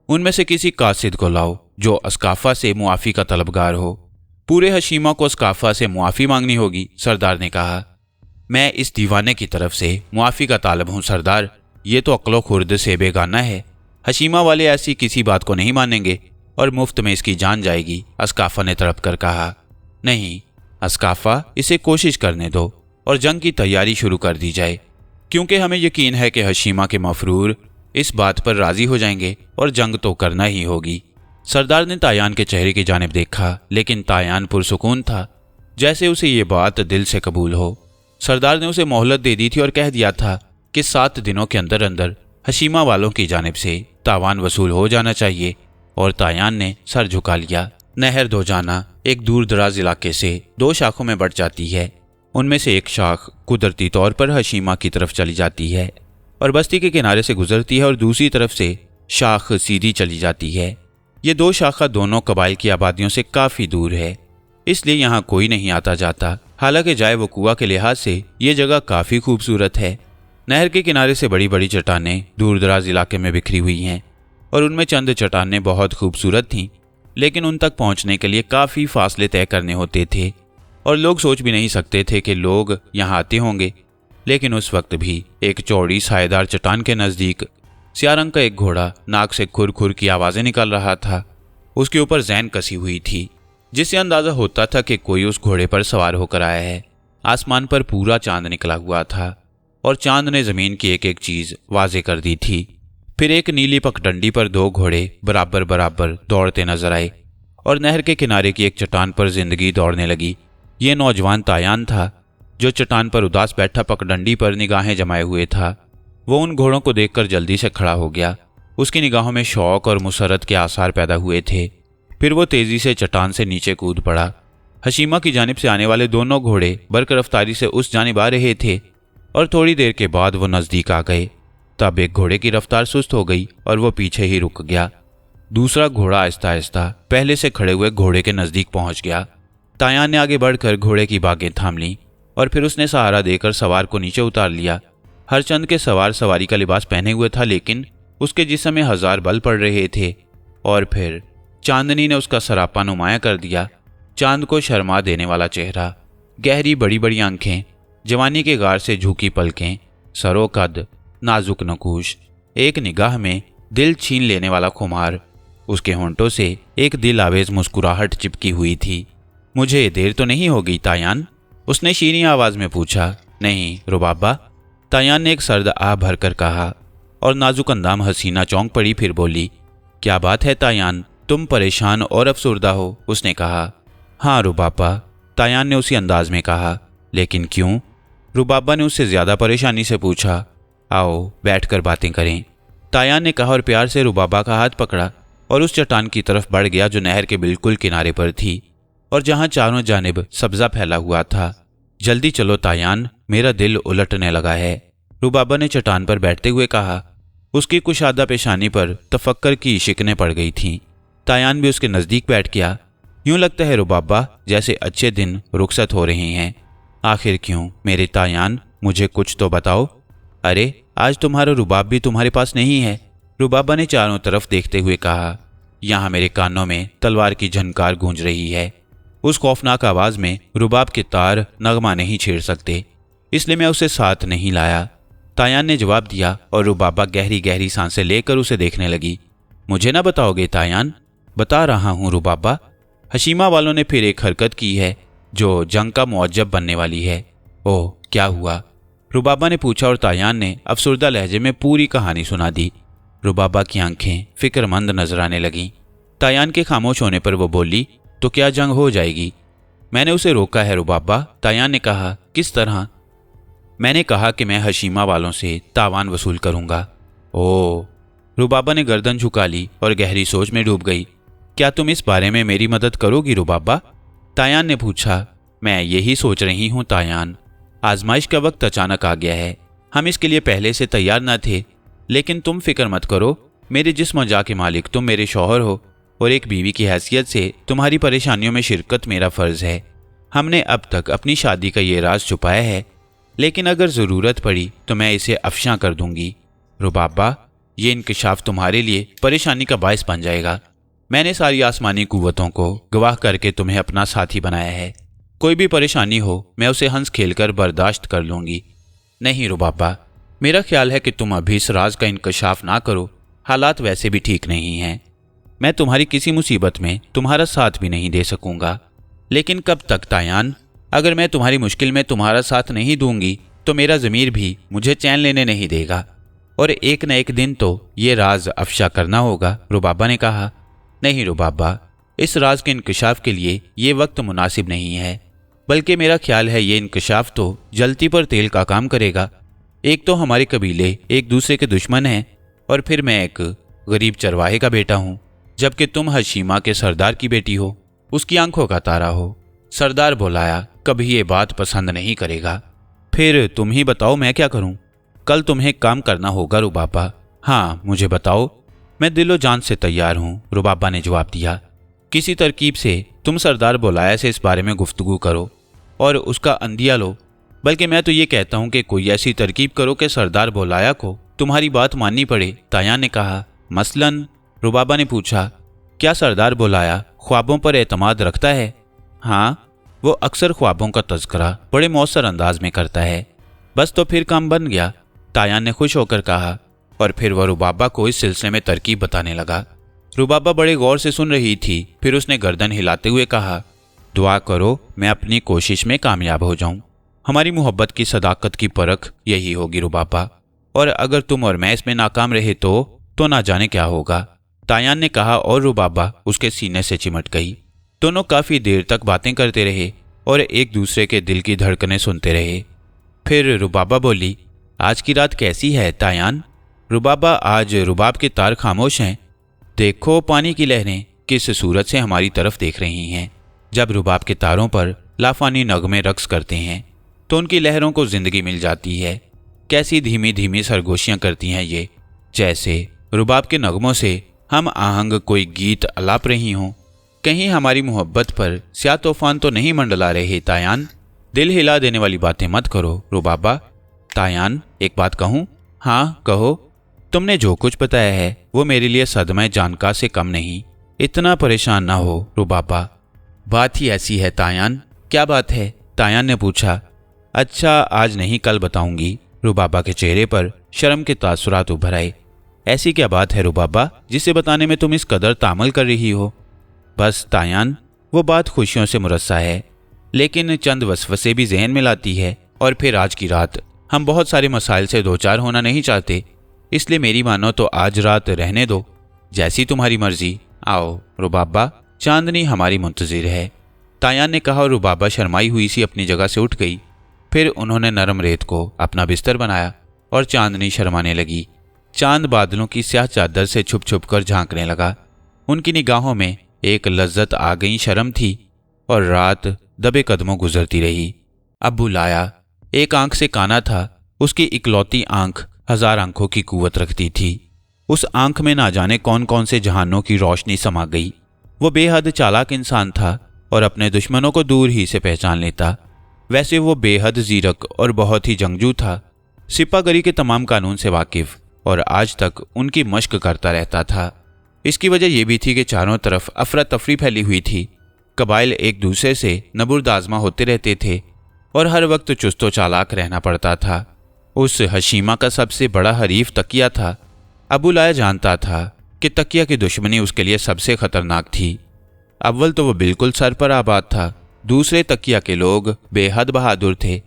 उनमें से किसी कासिद को लाओ जो अस्काफा से मुआफ़ी का तलबगार हो। पूरे हशीमा को अस्काफा से मुआफ़ी मांगनी होगी, सरदार ने कहा। मैं इस दीवाने की तरफ से मुआफ़ी का तालब हूँ सरदार, ये तो अक्लो खुर्द से बेगाना है। हशीमा वाले ऐसी किसी बात को नहीं मानेंगे और मुफ्त में इसकी जान जाएगी, अस्काफा ने तड़प कर कहा। नहीं अस्काफा, इसे कोशिश करने दो और जंग की तैयारी शुरू कर दी जाए, क्योंकि हमें यकीन है कि हशीमा के मफरूर इस बात पर राजी हो जाएंगे और जंग तो करना ही होगी। सरदार ने तायान के चेहरे की जानिब देखा, लेकिन तायान पुरसुकून था, जैसे उसे ये बात दिल से कबूल हो। सरदार ने उसे मोहलत दे दी थी और कह दिया था कि 7 दिनों के अंदर अंदर हशीमा वालों की जानिब से तावान वसूल हो जाना चाहिए, और तायान ने सर झुका लिया। नहर दो जाना एक दूर दराज इलाके से 2 शाखों में बढ़ जाती है। उनमें से एक शाख कुदरती तौर पर हशीमा की तरफ चली जाती है और बस्ती के किनारे से गुजरती है, और दूसरी तरफ से शाख सीधी चली जाती है। ये 2 शाखा दोनों कबाइल की आबादियों से काफ़ी दूर है, इसलिए यहाँ कोई नहीं आता जाता। हालांकि जाए वो कुआ के लिहाज से ये जगह काफ़ी खूबसूरत है। नहर के किनारे से बड़ी बड़ी चट्टानें दूर दराज इलाके में बिखरी हुई हैं, और उनमें चंद चट्टानें बहुत खूबसूरत थीं, लेकिन उन तक पहुँचने के लिए काफ़ी फासले तय करने होते थे, और लोग सोच भी नहीं सकते थे कि लोग यहाँ आते होंगे। लेकिन उस वक्त भी एक चौड़ी सायेदार चट्टान के नज़दीक स्याह रंग का एक घोड़ा नाक से खुर खुर की आवाज़ें निकाल रहा था। उसके ऊपर जैन कसी हुई थी, जिससे अंदाज़ा होता था कि कोई उस घोड़े पर सवार होकर आया है। आसमान पर पूरा चांद निकला हुआ था, और चांद ने ज़मीन की एक एक चीज़ वाज़े कर दी थी। फिर एक नीली पगडंडी पर 2 घोड़े बराबर बराबर दौड़ते नजर आए, और नहर के किनारे की एक चट्टान पर जिंदगी दौड़ने लगी। ये नौजवान तायान था, जो चट्टान पर उदास बैठा पगडंडी पर निगाहें जमाए हुए था। वो उन घोड़ों को देखकर जल्दी से खड़ा हो गया। उसकी निगाहों में शौक और मुसरत के आसार पैदा हुए थे। फिर वो तेजी से चट्टान से नीचे कूद पड़ा। हशीमा की जानिब से आने वाले दोनों घोड़े बरक रफ्तारी से उस जानिब आ रहे थे, और थोड़ी देर के बाद वो नज़दीक आ गए। तब एक घोड़े की रफ्तार सुस्त हो गई और वो पीछे ही रुक गया। दूसरा घोड़ा आहिस्ता आहिस्ता पहले से खड़े हुए घोड़े के नज़दीक पहुंच गया। तायान ने आगे बढ़कर घोड़े की बागें थाम लीं, और फिर उसने सहारा देकर सवार को नीचे उतार लिया। हरचंद के सवार सवारी का लिबास पहने हुए था, लेकिन उसके जिस्म में 1000 बल पड़ रहे थे। और फिर चांदनी ने उसका सरापा नुमाया कर दिया। चांद को शर्मा देने वाला चेहरा, गहरी बड़ी बड़ी आंखें, जवानी के गार से झुकी पलकें, सरो कद, नाजुक नकूश, एक निगाह में दिल छीन लेने वाला खुमार। उसके होंठों से एक दिल आवेज मुस्कुराहट चिपकी हुई थी। मुझे देर तो नहीं हो गई तायान? उसने शीनी आवाज में पूछा। नहीं रुबाबा, तायान ने एक सर्द आह भरकर कहा, और नाजुक अंदाम हसीना चौंक पड़ी। फिर बोली, क्या बात है तायान, तुम परेशान और अफसुर्दा हो? उसने कहा। हाँ रुबाबा, तायान ने उसी अंदाज में कहा। लेकिन क्यों? रुबाबा ने उससे ज्यादा परेशानी से पूछा। आओ बैठकर बातें करें। तायान ने कहा और प्यार से रुबाबा का हाथ पकड़ा और उस चट्टान की तरफ बढ़ गया जो नहर के बिल्कुल किनारे पर थी और जहां चारों जानिब सब्जा फैला हुआ था। जल्दी चलो तायान, मेरा दिल उलटने लगा है, रुबाबा ने चट्टान पर बैठते हुए कहा। उसकी कुशादा पेशानी पर तफक्कर की शिकनें पड़ गई थीं। तायान भी उसके नज़दीक बैठ गया। यूं लगता है रुबाबा जैसे अच्छे दिन रुखसत हो रहे हैं। आखिर क्यों मेरे तायान, मुझे कुछ तो बताओ। अरे आज तुम्हारा रुबाब भी तुम्हारे पास नहीं है, रुबाबा ने चारों तरफ देखते हुए कहा। यहाँ मेरे कानों में तलवार की झनकार गूंज रही है। उस खौफनाक आवाज में रुबाब के तार नगमा नहीं छेड़ सकते, इसलिए मैं उसे साथ नहीं लाया, तायान ने जवाब दिया और रुबाबा गहरी गहरी सांसें लेकर उसे देखने लगी। मुझे ना बताओगे तायान? बता रहा हूँ रुबाबा। हशीमा वालों ने फिर एक हरकत की है जो जंग का मुअज्जब बनने वाली है। ओह, क्या हुआ? रुबाबा ने पूछा और तायान ने अफसुर्दा लहजे में पूरी कहानी सुना दी। रुबाबा की आंखें फिक्रमंद नजर आने लगीं। तायान के खामोश होने पर वो बोली, तो क्या जंग हो जाएगी? मैंने उसे रोका है रुबाबा, तायान ने कहा। किस तरह? मैंने कहा कि मैं हशीमा वालों से तावान वसूल करूंगा। ओह, रुबाबा ने गर्दन झुका ली और गहरी सोच में डूब गई। क्या तुम इस बारे में मेरी मदद करोगी रुबाबा? तायान ने पूछा। मैं यही सोच रही हूँ तायान, आजमाइश का वक्त अचानक आ गया है। हम इसके लिए पहले से तैयार न थे, लेकिन तुम फिक्र मत करो, मेरे जिस्म जा के मालिक तुम मेरे शौहर हो और एक बीवी की हैसियत से तुम्हारी परेशानियों में शिरकत मेरा फर्ज है। हमने अब तक अपनी शादी का ये राज छुपाया है, लेकिन अगर ज़रूरत पड़ी तो मैं इसे अफशा कर दूंगी। रुबाबा, ये इंकशाफ तुम्हारे लिए परेशानी का बायस बन जाएगा। मैंने सारी आसमानी कुव्वतों को गवाह करके तुम्हें अपना साथी बनाया है। कोई भी परेशानी हो मैं उसे हंस खेल कर बर्दाश्त कर लूँगी। नहीं रुबाबा, मेरा ख्याल है कि तुम अभी इस राज का इंकशाफ ना करो, हालात वैसे भी ठीक नहीं हैं। मैं तुम्हारी किसी मुसीबत में तुम्हारा साथ भी नहीं दे सकूंगा। लेकिन कब तक तायान? अगर मैं तुम्हारी मुश्किल में तुम्हारा साथ नहीं दूंगी तो मेरा ज़मीर भी मुझे चैन लेने नहीं देगा और एक न एक दिन तो ये राज अफशा करना होगा, रुबाबा ने कहा। नहीं रुबाबा, इस राज के इंकशाफ के लिए ये वक्त मुनासिब नहीं है, बल्कि मेरा ख्याल है ये इंकशाफ तो जलती पर तेल का काम करेगा। एक तो हमारे कबीले एक दूसरे के दुश्मन हैं और फिर मैं एक गरीब चरवाहे का बेटा हूँ, जबकि तुम हशीमा के सरदार की बेटी हो, उसकी आंखों का तारा हो। सरदार बुलाया कभी ये बात पसंद नहीं करेगा। फिर तुम ही बताओ मैं क्या करूं? कल तुम्हें काम करना होगा रुबाबा। हाँ मुझे बताओ, मैं दिलो जान से तैयार हूं, रुबाबा ने जवाब दिया। किसी तरकीब से तुम सरदार बुलाया से इस बारे में गुफ्तगू करो और उसका अंदिया लो। बल्कि मैं तो ये कहता हूं कि कोई ऐसी तरकीब करो कि सरदार बुलाया को तुम्हारी बात माननी पड़े, तायान ने कहा। मसलन? रुबाबा ने पूछा। क्या सरदार बुलाया ख्वाबों पर एतमाद रखता है? हाँ, वो अक्सर ख्वाबों का तज़किरा बड़े मौसर अंदाज में करता है। बस तो फिर काम बन गया, तायान ने खुश होकर कहा और फिर वह रुबाबा को इस सिलसिले में तरकीब बताने लगा। रुबाबा बड़े गौर से सुन रही थी। फिर उसने गर्दन हिलाते हुए कहा, दुआ करो मैं अपनी कोशिश में कामयाब हो जाऊं। हमारी मोहब्बत की सदाकत की परख यही होगी रुबाबा, और अगर तुम और मैं इसमें नाकाम रहे तो ना जाने क्या होगा, तायान ने कहा और रुबाबा उसके सीने से चिमट गई। दोनों काफ़ी देर तक बातें करते रहे और एक दूसरे के दिल की धड़कनें सुनते रहे। फिर रुबाबा बोली, आज की रात कैसी है तायान? रुबाबा, आज रुबाब के तार खामोश हैं। देखो पानी की लहरें किस सूरत से हमारी तरफ देख रही हैं। जब रुबाब के तारों पर लाफानी नगमे रक्स करते हैं तो उनकी लहरों को जिंदगी मिल जाती है। कैसी धीमी धीमी सरगोशियाँ करती हैं ये, जैसे रुबाब के नगमों से हम आहंग कोई गीत अलाप रही हों। कहीं हमारी मोहब्बत पर स्या तूफान तो नहीं मंडला रहे तायान? दिल हिला देने वाली बातें मत करो रुबाबा। तायान, एक बात कहूँ? हाँ कहो। तुमने जो कुछ बताया है वो मेरे लिए सदमे जानका से कम नहीं। इतना परेशान ना हो रुबाबा। बात ही ऐसी है तायान। क्या बात है? तायान ने पूछा। अच्छा आज नहीं कल बताऊंगी। रुबाबा के चेहरे पर शर्म के तासुरात उभर आए। ऐसी क्या बात है रुबाबा जिसे बताने में तुम इस कदर तामल कर रही हो? बस तायान, वो बात खुशियों से मुरस्सा है, लेकिन चंद वसवसे भी जहन में लाती है। और फिर आज की रात हम बहुत सारे मसाइल से दो चार होना नहीं चाहते, इसलिए मेरी मानो तो आज रात रहने दो। जैसी तुम्हारी मर्जी। आओ रुबाबा, चांदनी हमारी मुंतजिर है, तायान ने कहा और रुबाबा शर्माई हुई सी अपनी जगह से उठ गई। फिर उन्होंने नरम रेत को अपना बिस्तर बनाया और चांदनी शर्माने लगी। चांद बादलों की स्याह चादर से छुप छुप कर झांकने लगा। उनकी निगाहों में एक लज्जत आ गई शर्म थी और रात दबे कदमों गुजरती रही। अब्बू लाया एक आंख से काना था, उसकी इकलौती आंख 1000 आंखों की कुव्वत रखती थी। उस आंख में ना जाने कौन कौन से जहानों की रोशनी समा गई। वो बेहद चालाक इंसान था और अपने दुश्मनों को दूर ही से पहचान लेता। वैसे वो बेहद जीरक और बहुत ही जंगजू था, सिपागरी के तमाम कानून से वाकिफ और आज तक उनकी मश्क करता रहता था। इसकी वजह यह भी थी कि चारों तरफ अफरा तफरी फैली हुई थी। कबाइल एक दूसरे से नबुर्द आज़मा होते रहते थे और हर वक्त चुस्तो चालाक रहना पड़ता था। उस हशीमा का सबसे बड़ा हरीफ तकिया था। अबू लाया जानता था कि तकिया की दुश्मनी उसके लिए सबसे खतरनाक थी। अव्वल तो वो बिल्कुल सर पर आबाद था, दूसरे तकिया के लोग बेहद बहादुर थे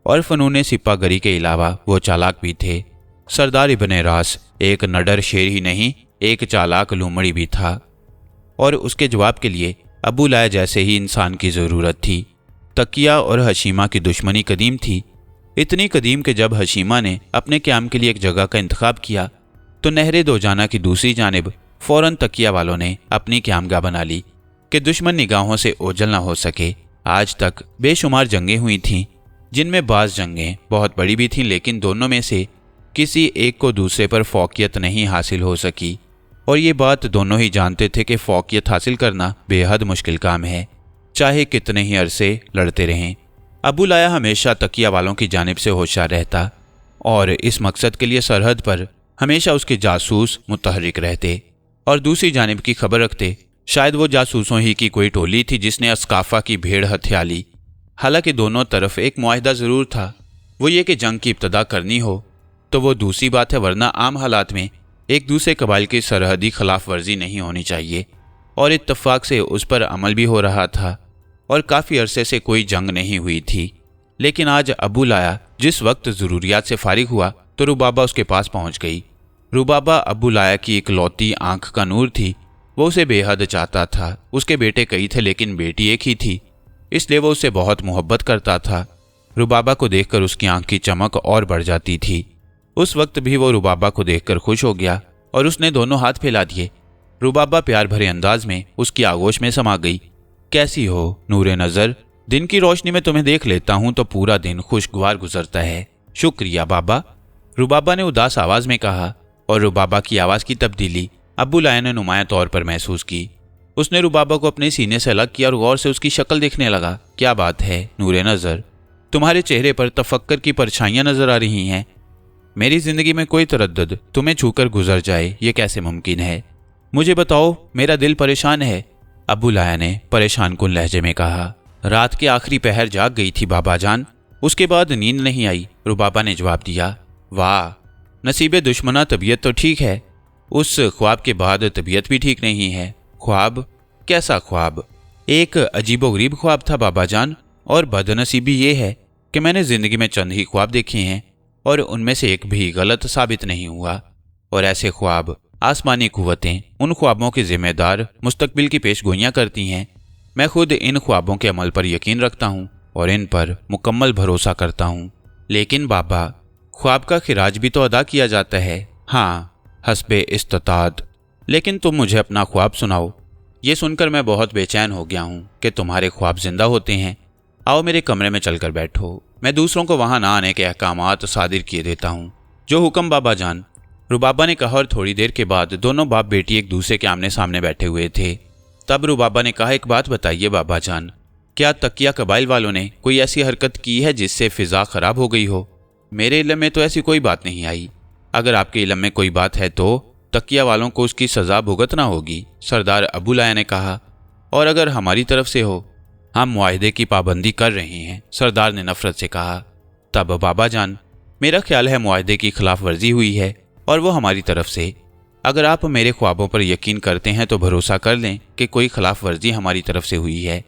और फनून सिपागरी के अलावा वो चालाक भी थे। सरदार इब्न रास एक नडर शेर ही नहीं, एक चालाक लूमड़ी भी था और उसके जवाब के लिए अबू लाया जैसे ही इंसान की ज़रूरत थी। तकिया और हशीमा की दुश्मनी कदीम थी, इतनी कदीम कि जब हशीमा ने अपने क़याम के लिए एक जगह का इंतखाब किया तो नहरे दोजाना की दूसरी जानिब फ़ौरन तकिया वालों ने अपनी क़यामगाह बना ली कि दुश्मन निगाहों से ओझल न हो सके। आज तक बेशुमार जंगें हुई थीं, जिनमें बाज़ जंगें बहुत बड़ी भी थीं, लेकिन दोनों में से किसी एक को दूसरे पर फौकियत नहीं हासिल हो सकी और ये बात दोनों ही जानते थे कि फौकियत हासिल करना बेहद मुश्किल काम है, चाहे कितने ही अरसे लड़ते रहें। अबू लाया हमेशा तकिया वालों की जानिब से होशियार रहता और इस मकसद के लिए सरहद पर हमेशा उसके जासूस मुतहरिक रहते और दूसरी जानिब की खबर रखते। शायद वो जासूसों ही की कोई टोली थी जिसने अस्काफा की भेड़ हथिया ली। हालांकि दोनों तरफ एक मुआहिदा ज़रूर था, वो ये कि जंग की इब्तदा करनी हो तो वो दूसरी बात है, वरना आम हालात में एक दूसरे कबाइल की सरहदी खिलाफ वर्जी नहीं होनी चाहिए और इत्तफाक से उस पर अमल भी हो रहा था और काफ़ी अरसे से कोई जंग नहीं हुई थी। लेकिन आज अबू लाया जिस वक्त ज़रूरियात से फारिग हुआ तो रुबाबा उसके पास पहुंच गई। रुबाबा अबू लाया की इकलौती आंख का नूर थी। वो उसे बेहद चाहता था। उसके बेटे कई थे लेकिन बेटी एक ही थी, इसलिए वो उससे बहुत मोहब्बत करता था। रुबाबा को देखकर उसकी आंख की चमक और बढ़ जाती थी। उस वक्त भी वो रुबाबा को देखकर खुश हो गया और उसने दोनों हाथ फैला दिए। रुबाबा प्यार भरे अंदाज में उसकी आगोश में समा गई। कैसी हो नूरे नज़र, दिन की रोशनी में तुम्हें देख लेता हूं तो पूरा दिन खुशगवार गुजरता है। शुक्रिया बाबा, रुबाबा ने उदास आवाज में कहा और रुबाबा की आवाज़ की तब्दीली अबू लाया ने नुमाया तौर पर महसूस की। उसने रुबाबा को अपने सीने से अलग किया और गौर से उसकी शक्ल देखने लगा। क्या बात है नूरे नज़र, तुम्हारे चेहरे पर तफक्कर की परछाइयाँ नजर आ रही हैं। मेरी जिंदगी में कोई तरद्दुद तुम्हें छूकर गुजर जाए, ये कैसे मुमकिन है? मुझे बताओ, मेरा दिल परेशान है, अबू लाया ने परेशान कुन लहजे में कहा। रात के आखिरी पहर जाग गई थी बाबा जान, उसके बाद नींद नहीं आई, रुबाबा ने जवाब दिया। वाह, नसीबे दुश्मना, तबीयत तो ठीक है, उस ख्वाब के बाद तबीयत भी ठीक नहीं है। ख्वाब? कैसा ख्वाब? एक अजीबोगरीब ख्वाब था बाबा जान, और बदनसीबी ये है कि मैंने जिंदगी में चंद ही ख्वाब देखे हैं और उनमें से एक भी गलत साबित नहीं हुआ। और ऐसे ख्वाब, आसमानी कुव्वतें उन ख्वाबों के जिम्मेदार मुस्तकबिल की पेशगोइयाँ करती हैं। मैं खुद इन ख्वाबों के अमल पर यकीन रखता हूँ और इन पर मुकम्मल भरोसा करता हूँ। लेकिन बाबा, ख्वाब का खिराज भी तो अदा किया जाता है। हाँ, हस्बे इस्तात। लेकिन तुम मुझे अपना ख्वाब सुनाओ। ये सुनकर मैं बहुत बेचैन हो गया हूँ कि तुम्हारे ख्वाब जिंदा होते हैं। आओ मेरे कमरे में चलकर बैठो, मैं दूसरों को वहाँ ना आने के अहकामात सादिर किए देता हूँ। जो हुक्म बाबा जान, रुबाबा ने कहा। और थोड़ी देर के बाद दोनों बाप बेटी एक दूसरे के आमने सामने बैठे हुए थे। तब रुबाबा ने कहा, एक बात बताइए बाबा जान, क्या तकिया कबाइल वालों ने कोई ऐसी हरकत की है जिससे फिजा खराब हो गई हो? मेरे इल्म में तो ऐसी कोई बात नहीं आई। अगर आपके इल्म में कोई बात है तो तकिया वालों को उसकी सज़ा भुगतना होगी, सरदार अबू लाया ने कहा। और अगर हमारी तरफ से हो, हम मुआहिदे की पाबंदी कर रहे हैं, सरदार ने नफरत से कहा। तब बाबा जान, मेरा ख्याल है मुआहिदे की खिलाफ वर्जी हुई है और वो हमारी तरफ से। अगर आप मेरे ख्वाबों पर यकीन करते हैं तो भरोसा कर लें कि कोई खिलाफ वर्जी हमारी तरफ से हुई है।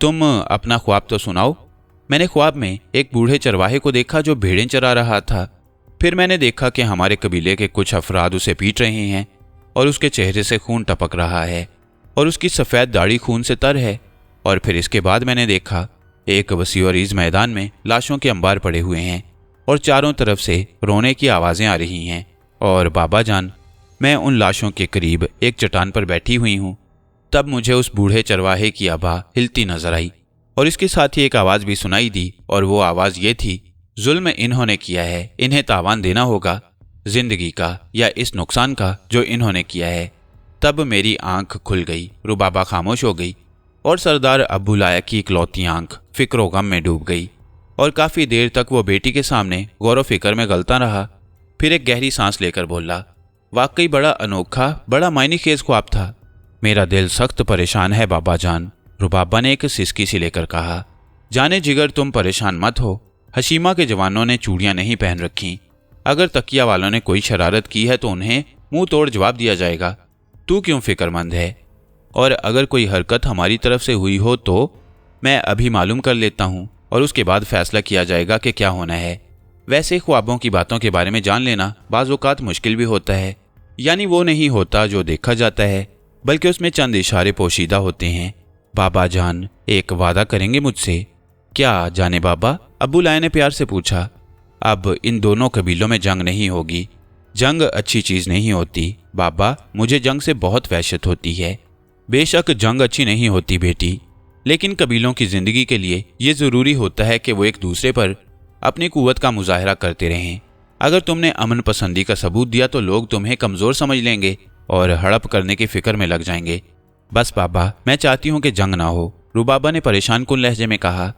तुम अपना ख्वाब तो सुनाओ। मैंने ख्वाब में एक बूढ़े चरवाहे को देखा जो भेड़ें चरा रहा था। फिर मैंने देखा कि हमारे कबीले के कुछ अफराद उसे पीट रहे हैं और उसके चेहरे से खून टपक रहा है और उसकी सफ़ेद दाढ़ी खून से तर है। और फिर इसके बाद मैंने देखा एक वसी और ईज़ मैदान में लाशों के अंबार पड़े हुए हैं और चारों तरफ से रोने की आवाज़ें आ रही हैं। और बाबा जान, मैं उन लाशों के करीब एक चट्टान पर बैठी हुई हूँ। तब मुझे उस बूढ़े चरवाहे की आभा हिलती नजर आई और इसके साथ ही एक आवाज़ भी सुनाई दी, और वो आवाज़ ये थी, जुल्म इन्होंने किया है, इन्हें तावान देना होगा, जिंदगी का या इस नुकसान का जो इन्होंने किया है। तब मेरी आंख खुल गई। रुबाबा खामोश हो गई और सरदार अब्बू लाया की इकलौती आंख फिक्र गम में डूब गई और काफ़ी देर तक वो बेटी के सामने गौर फिक्र में गलता रहा। फिर एक गहरी सांस लेकर बोला, वाकई बड़ा अनोखा, बड़ा मायने खेज ख्वाब था। मेरा दिल सख्त परेशान है बाबा जान, रुबाबा ने एक सिसकी सी लेकर कहा। जाने जिगर तुम परेशान मत हो, हशीमा के जवानों ने चूड़ियां नहीं पहन रखी। अगर तकिया वालों ने कोई शरारत की है तो उन्हें मुंह तोड़ जवाब दिया जाएगा। तू क्यों फिक्रमंद है? और अगर कोई हरकत हमारी तरफ से हुई हो तो मैं अभी मालूम कर लेता हूँ और उसके बाद फैसला किया जाएगा कि क्या होना है। वैसे ख्वाबों की बातों के बारे में जान लेना बाज़ औक़ात मुश्किल भी होता है, यानी वो नहीं होता जो देखा जाता है, बल्कि उसमें चंद इशारे पोशीदा होते हैं। बाबा जान, एक वादा करेंगे मुझसे? क्या जाने बाबा? अब्बू लाया ने प्यार से पूछा। अब इन दोनों कबीलों में जंग नहीं होगी। जंग अच्छी चीज़ नहीं होती बाबा, मुझे जंग से बहुत वहशत होती है। बेशक जंग अच्छी नहीं होती बेटी, लेकिन कबीलों की ज़िंदगी के लिए ये ज़रूरी होता है कि वो एक दूसरे पर अपनी कुव्वत का मुजाहरा करते रहें। अगर तुमने अमन पसंदी का सबूत दिया तो लोग तुम्हें कमज़ोर समझ लेंगे और हड़प करने की फ़िक्र में लग जाएंगे। बस बाबा, मैं चाहती हूँ कि जंग ना हो, रुबाबा ने परेशान कुन लहजे में कहा।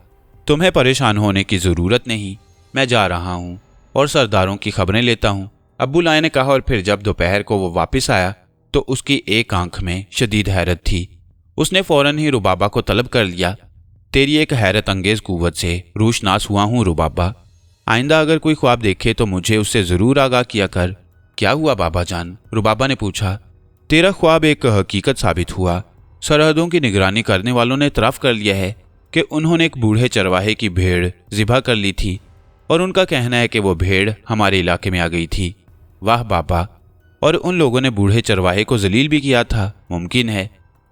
तुम्हें परेशान होने की ज़रूरत नहीं, मैं जा रहा हूँ और सरदारों की खबरें लेता हूँ, अब्बू लाया ने कहा। और फिर जब दोपहर को वो वापस आया तो उसकी एक आंख में शदीद हैरत थी। उसने फौरन ही रुबाबा को तलब कर लिया। तेरी एक हैरत अंगेज कुव्वत से रूशनास हुआ हूँ रुबाबा, आइंदा अगर कोई ख्वाब देखे तो मुझे उससे ज़रूर आगाह किया कर। क्या हुआ बाबा जान? रुबाबा ने पूछा। तेरा ख्वाब एक हकीकत साबित हुआ। सरहदों की निगरानी करने वालों ने इतराफ़ कर लिया है कि उन्होंने एक बूढ़े चरवाहे की भेड़ ज़िबा कर ली थी और उनका कहना है कि वो भेड़ हमारे इलाके में आ गई थी। वाह बाबा, और उन लोगों ने बूढ़े चरवाहे को जलील भी किया था। मुमकिन है?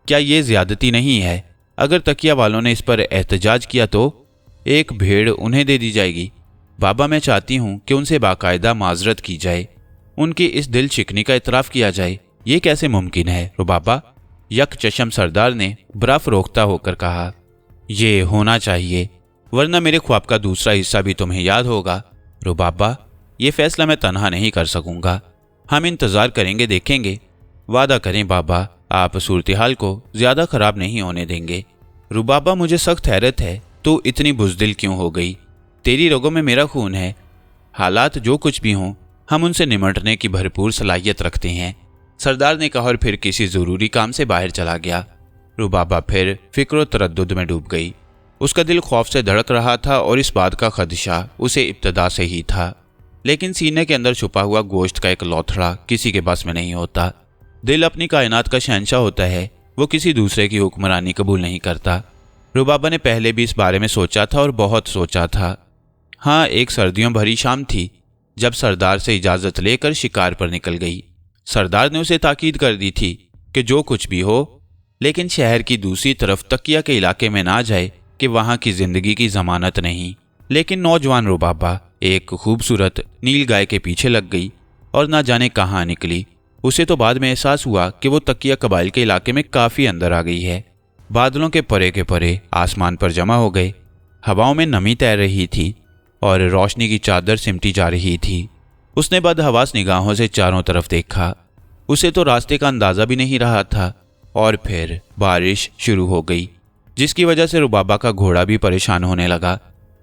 क्या ये ज़्यादती नहीं है? अगर तकिया वालों ने इस पर एहतजाज किया तो एक भेड़ उन्हें दे दी जाएगी। बाबा, मैं चाहती हूँ कि उनसे बाकायदा माजरत की जाए, उनकी इस दिल शिकनी का इतराफ़ किया जाए। ये कैसे मुमकिन है रुबाबा? यक चशम सरदार ने बर्फ रोकता होकर कहा। ये होना चाहिए, वरना मेरे ख्वाब का दूसरा हिस्सा भी तुम्हें याद होगा। रुबाबा, ये फैसला मैं तन्हा नहीं कर सकूंगा, हम इंतज़ार करेंगे, देखेंगे। वादा करें बाबा, आप सूरत हाल को ज़्यादा ख़राब नहीं होने देंगे। रुबाबा, मुझे सख्त हैरत है, तू इतनी बुज़दिल क्यों हो गई? तेरी रगों में मेरा खून है। हालात जो कुछ भी हों, हम उनसे निमटने की भरपूर सलाहियत रखते हैं, सरदार ने कहा और फिर किसी ज़रूरी काम से बाहर चला गया। रुबाबा फिर फिक्र तरद्दुद में डूब गई। उसका दिल खौफ से धड़क रहा था और इस बात का खदशा उसे इब्तदा से ही था, लेकिन सीने के अंदर छुपा हुआ गोश्त का एक लौथड़ा किसी के बस में नहीं होता। दिल अपनी कायनात का शहंशाह होता है, वो किसी दूसरे की हुक्मरानी कबूल नहीं करता। रुबाबा ने पहले भी इस बारे में सोचा था और बहुत सोचा था। हाँ, एक सर्दियों भरी शाम थी जब सरदार से इजाज़त लेकर शिकार पर निकल गई। सरदार ने उसे ताकीद कर दी थी कि जो कुछ भी हो, लेकिन शहर की दूसरी तरफ तकिया के इलाके में ना जाए कि वहाँ की ज़िंदगी की ज़मानत नहीं। लेकिन नौजवान रुबाबा एक खूबसूरत नील गाय के पीछे लग गई और ना जाने कहाँ निकली। उसे तो बाद में एहसास हुआ कि वो तकिया कबाइल के इलाके में काफ़ी अंदर आ गई है। बादलों के परे के परे आसमान पर जमा हो गए, हवाओं में नमी तैर रही थी और रोशनी की चादर सिमटी जा रही थी। उसने बदहवास निगाहों से चारों तरफ देखा। उसे तो रास्ते का अंदाज़ा भी नहीं रहा था। और फिर बारिश शुरू हो गई, जिसकी वजह से रुबाबा का घोड़ा भी परेशान होने लगा।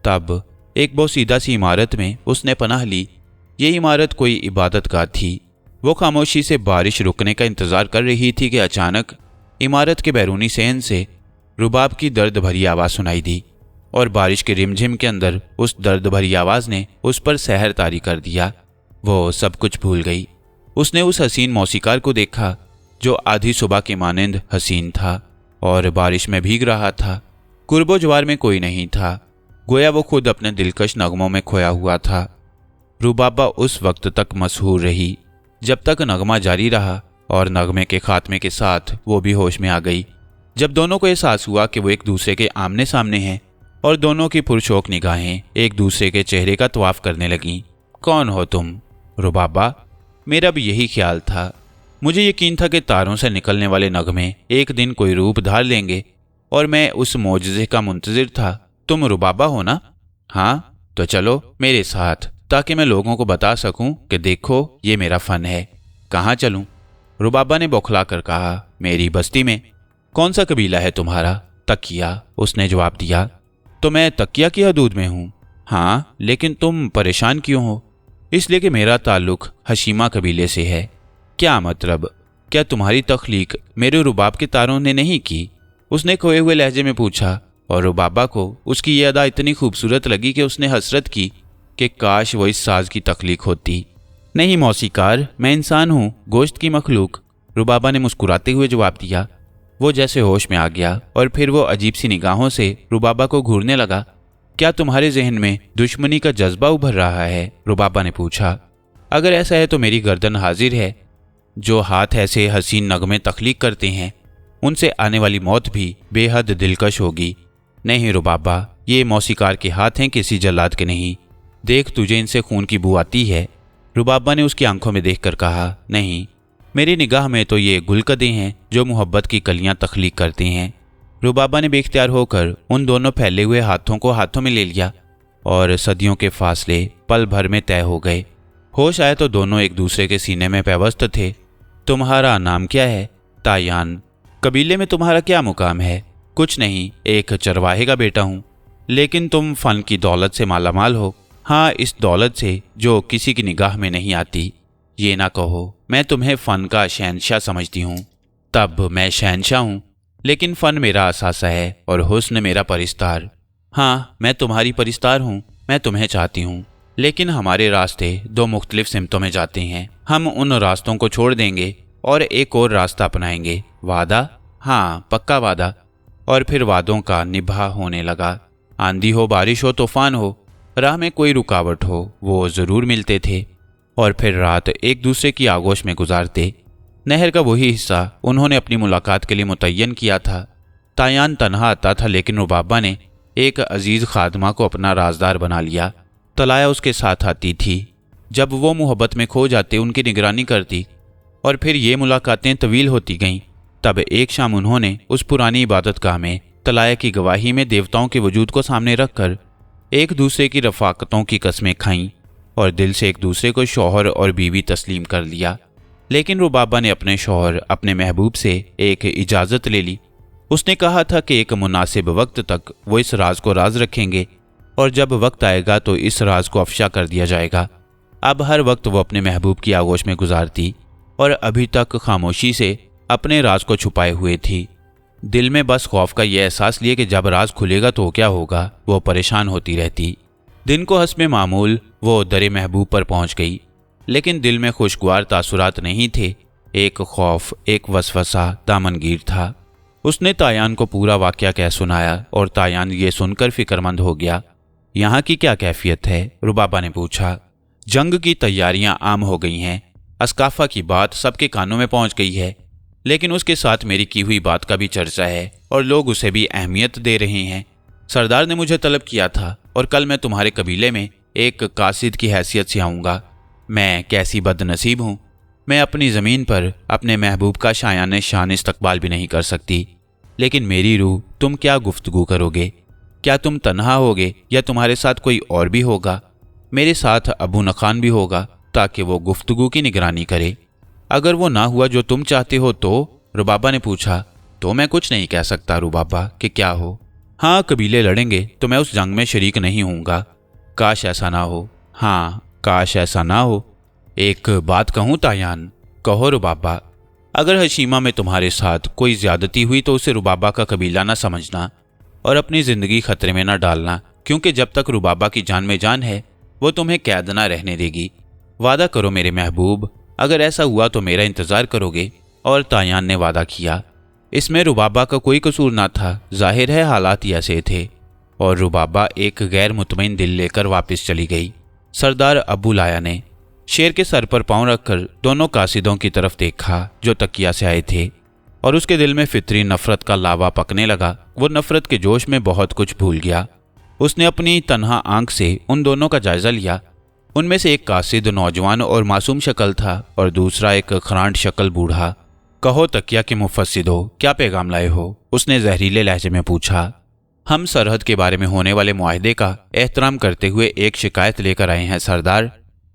तब एक बहुत सीधा सी इमारत में उसने पनाह ली। ये इमारत कोई इबादत गाह थी। वो खामोशी से बारिश रुकने का इंतज़ार कर रही थी कि अचानक इमारत के बैरूनी सहन से रुबाब की दर्द भरी आवाज़ सुनाई दी और बारिश के रिमझिम के अंदर उस दर्द भरी आवाज़ ने उस पर सहर तारी कर दिया। वो सब कुछ भूल गई। उसने उस हसीन मौसीकार को देखा जो आधी सुबह के मानंद हसीन था और बारिश में भीग रहा था। कुर्बो जवार में कोई नहीं था, गोया वो खुद अपने दिलकश नगमों में खोया हुआ था। रुबाबा उस वक्त तक मशहूर रही जब तक नगमा जारी रहा और नगमे के खात्मे के साथ वो भी होश में आ गई, जब दोनों को एहसास हुआ कि वो एक दूसरे के आमने सामने हैं और दोनों की पुरशौक निगाहें एक दूसरे के चेहरे का तवाफ करने लगीं। कौन हो तुम? रुबाबा, मेरा भी यही ख्याल था। मुझे यकीन था कि तारों से निकलने वाले नगमे एक दिन कोई रूप धार लेंगे और मैं उस मौजज़े का मुंतज़िर था। तुम रुबाबा हो ना? हाँ, तो चलो मेरे साथ, ताकि मैं लोगों को बता सकूं कि देखो ये मेरा फ़न है। कहाँ चलूं? रुबाबा ने बौखला कर कहा, मेरी बस्ती में। कौन सा कबीला है तुम्हारा? तकिया, उसने जवाब दिया। तो मैं तकिया की हदूद में हूँ। हाँ, लेकिन तुम परेशान क्यों हो? इसलिए कि मेरा ताल्लुक हशीमा कबीले से है। क्या मतलब? क्या तुम्हारी तख्लीक मेरे रुबाब के तारों ने नहीं की? उसने खोए हुए लहजे में पूछा, और रुबाबा को उसकी ये अदा इतनी खूबसूरत लगी कि उसने हसरत की कि काश वो इस साज की तख्लीक होती। नहीं मौसीकार, मैं इंसान हूँ, गोश्त की मखलूक, रुबाबा ने मुस्कुराते हुए जवाब दिया। वो जैसे होश में आ गया और फिर वो अजीब सी निगाहों से रुबाबा को घूरने लगा। क्या तुम्हारे जहन में दुश्मनी का जज्बा उभर रहा है? रुबाबा ने पूछा। अगर ऐसा है तो मेरी गर्दन हाजिर है। जो हाथ ऐसे हसीन नगमे तख्लीक करते हैं उनसे आने वाली मौत भी बेहद दिलकश होगी। नहीं रुबाबा, ये मौसीकार के हाथ हैं, किसी जल्लाद के नहीं। देख, तुझे इनसे खून की बू आती है। रुबाबा ने उसकी आंखों में देखकर कहा, नहीं, मेरी निगाह में तो ये गुलकदे हैं जो मोहब्बत की कलियां तख्लीक करते हैं। रुबाबा ने बेख्तियार होकर उन दोनों फैले हुए हाथों को हाथों में ले लिया और सदियों के फासले पल भर में तय हो गए। होश आया तो दोनों एक दूसरे के सीने में पैवस्त थे। तुम्हारा नाम क्या है? तायान। कबीले में तुम्हारा क्या मुकाम है? कुछ नहीं, एक चरवाहे का बेटा हूँ। लेकिन तुम फन की दौलत से मालामाल हो। हाँ, इस दौलत से जो किसी की निगाह में नहीं आती। ये ना कहो, मैं तुम्हें फ़न का शहंशाह समझती हूँ। तब मैं शहंशाह हूँ, लेकिन फ़न मेरा असासा है और हुस्न मेरा परिस्तार। हाँ, मैं तुम्हारी परिस्तार हूँ, मैं तुम्हें चाहती हूँ, लेकिन हमारे रास्ते दो मुख्तलिफ सिमतों में जाते हैं। हम उन रास्तों को छोड़ देंगे और एक और रास्ता अपनाएंगे। वादा? हाँ, पक्का वादा। और फिर वादों का निभा होने लगा। आंधी हो, बारिश हो, तूफान हो, राह में कोई रुकावट हो, वो ज़रूर मिलते थे और फिर रात एक दूसरे की आगोश में गुजारते। नहर का वही हिस्सा उन्होंने अपनी मुलाकात के लिए मुतय्यन किया था। तायान तन्हा आता था, लेकिन रुबाबा ने एक अजीज़ खादमा को अपना राजदार बना लिया। तलाया उसके साथ आती थी। जब वो मोहब्बत में खो जाते उनकी निगरानी करती और फिर ये मुलाकातें तवील होती गईं। तब एक शाम उन्होंने उस पुरानी इबादतगाह में तलाया की गवाही में देवताओं के वजूद को सामने रखकर एक दूसरे की रफ़ाकतों की कस्में खाईं और दिल से एक दूसरे को शौहर और बीवी तस्लीम कर लिया। लेकिन रुबाबा ने अपने शौहर, अपने महबूब से एक इजाज़त ले ली। उसने कहा था कि एक मुनासिब वक्त तक वो इस राज को राज रखेंगे और जब वक्त आएगा तो इस राज को अफशा कर दिया जाएगा। अब हर वक्त वो अपने महबूब की आगोश में गुजारती और अभी तक खामोशी से अपने राज को छुपाए हुए थी। दिल में बस खौफ का ये एहसास लिए कि जब राज खुलेगा तो क्या होगा। वो परेशान होती रहती। दिन को हस्बे मामूल वो दरे महबूब पर पहुंच गई, लेकिन दिल में खुशगवार तासुरात नहीं थे। एक खौफ, एक वसवसा दामनगीर था। उसने तायान को पूरा वाकया कह सुनाया और तायान ये सुनकर फिक्रमंद हो गया। यहाँ की क्या कैफियत है? रुबाबा ने पूछा। जंग की तैयारियां आम हो गई हैं। अस्काफा की बात सबके कानों में पहुंच गई है, लेकिन उसके साथ मेरी की हुई बात का भी चर्चा है और लोग उसे भी अहमियत दे रहे हैं। सरदार ने मुझे तलब किया था और कल मैं तुम्हारे कबीले में एक कासिद की हैसियत से आऊँगा। मैं कैसी बदनसीब हूँ, मैं अपनी ज़मीन पर अपने महबूब का शायान शान इस्तकबाल भी नहीं कर सकती। लेकिन मेरी रूह, तुम क्या गुफ्तगू करोगे? क्या तुम तन्हा होगे या तुम्हारे साथ कोई और भी होगा? मेरे साथ अबू नखान भी होगा ताकि वो गुफ्तगू की निगरानी करे। अगर वो ना हुआ जो तुम चाहते हो तो? रुबाबा ने पूछा। तो मैं कुछ नहीं कह सकता रुबाबा कि क्या हो। हाँ, कबीले लड़ेंगे तो मैं उस जंग में शरीक नहीं होऊंगा। काश ऐसा ना हो। हाँ, काश ऐसा ना हो। एक बात कहूँ तायान? कहो रुबाबा। अगर हशीमा में तुम्हारे साथ कोई ज्यादती हुई तो उसे रुबाबा का कबीला ना समझना और अपनी ज़िंदगी खतरे में ना डालना, क्योंकि जब तक रुबाबा की जान में जान है वो तुम्हें कैद ना रहने देगी। वादा करो मेरे महबूब, अगर ऐसा हुआ तो मेरा इंतज़ार करोगे। और तायान ने वादा किया। इसमें रुबाबा का कोई कसूर ना था। जाहिर है हालात ही ऐसे थे। और रुबाबा एक गैर मुतमईन दिल लेकर वापस चली गई। सरदार अबू लाया ने शेर के सर पर पांव रखकर दोनों कासिदों की तरफ देखा जो तकिया से आए थे, और उसके दिल में फितरी नफरत का लावा पकने लगा। वो नफरत के जोश में बहुत कुछ भूल गया। उसने अपनी तन्हा आंख से उन दोनों का जायजा लिया। उनमें से एक कासिद नौजवान और मासूम शक्ल था और दूसरा एक खरांट शक्ल बूढ़ा। कहो तकिया के मुफस्सिदो, क्या पैगाम लाए हो? उसने जहरीले लहजे में पूछा। हम सरहद के बारे में होने वाले मुआहदे का एहतराम करते हुए एक शिकायत लेकर आए हैं सरदार,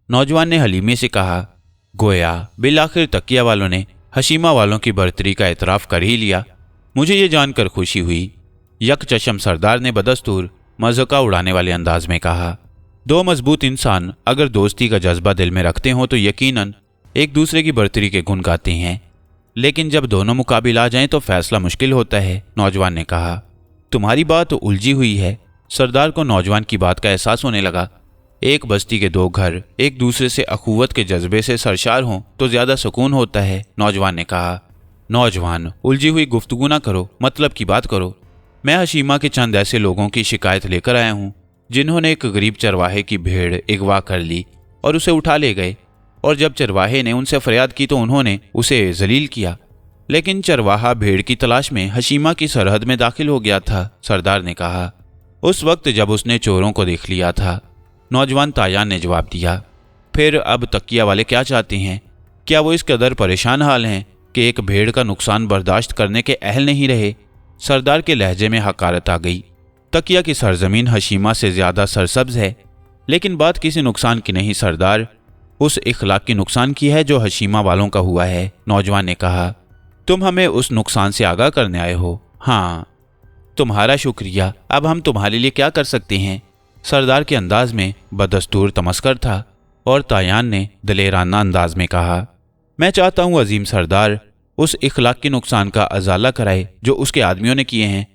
नौजवान ने हलीमे से कहा। गोया बिलाखिर तकिया वालों ने हशीमा वालों की बर्तरी का एतराफ़ कर ही लिया। मुझे ये जानकर खुशी हुई, यकचशम सरदार ने बदस्तूर मज़ाक़ उड़ाने वाले अंदाज में कहा। दो मजबूत इंसान अगर दोस्ती का जज्बा दिल में रखते हों तो यकीनन एक दूसरे की बर्तरी के गुण गाते हैं, लेकिन जब दोनों मुकाबिल आ जाएं तो फैसला मुश्किल होता है, नौजवान ने कहा। तुम्हारी बात उलझी हुई है। सरदार को नौजवान की बात का एहसास होने लगा। एक बस्ती के दो घर एक दूसरे से अखुवत के जज्बे से सरशार हों तो ज्यादा सुकून होता है, नौजवान ने कहा। नौजवान, उलझी हुई गुफ्तगू ना करो, मतलब की बात करो। मैं हशीमा के चंद ऐसे लोगों की शिकायत लेकर आया हूँ जिन्होंने एक गरीब चरवाहे की भेड़ अगवा कर ली और उसे उठा ले गए, और जब चरवाहे ने उनसे फरियाद की तो उन्होंने उसे जलील किया। लेकिन चरवाहा भेड़ की तलाश में हशीमा की सरहद में दाखिल हो गया था, सरदार ने कहा। उस वक्त जब उसने चोरों को देख लिया था, नौजवान तायान ने जवाब दिया। फिर अब तकिया वाले क्या चाहते हैं? क्या वो इस कदर परेशान हाल हैं कि एक भेड़ का नुकसान बर्दाश्त करने के अहल नहीं रहे? सरदार के लहजे में हकारत आ गई। तकिया की सरजमीन हशीमा से ज्यादा सरसब्ज है, लेकिन बात किसी नुकसान की नहीं सरदार, उस इखलाक की नुकसान की है जो हशीमा वालों का हुआ है, नौजवान ने कहा। तुम हमें उस नुकसान से आगाह करने आए हो? हाँ। तुम्हारा शुक्रिया। अब हम तुम्हारे लिए क्या कर सकते हैं? सरदार के अंदाज में बदस्तूर तमस्कर था और तायान ने दलेराना अंदाज में कहा। मैं चाहता हूँ अजीम सरदार उस इखलाक के नुकसान का अजाला कराए जो उसके आदमियों ने किए हैं।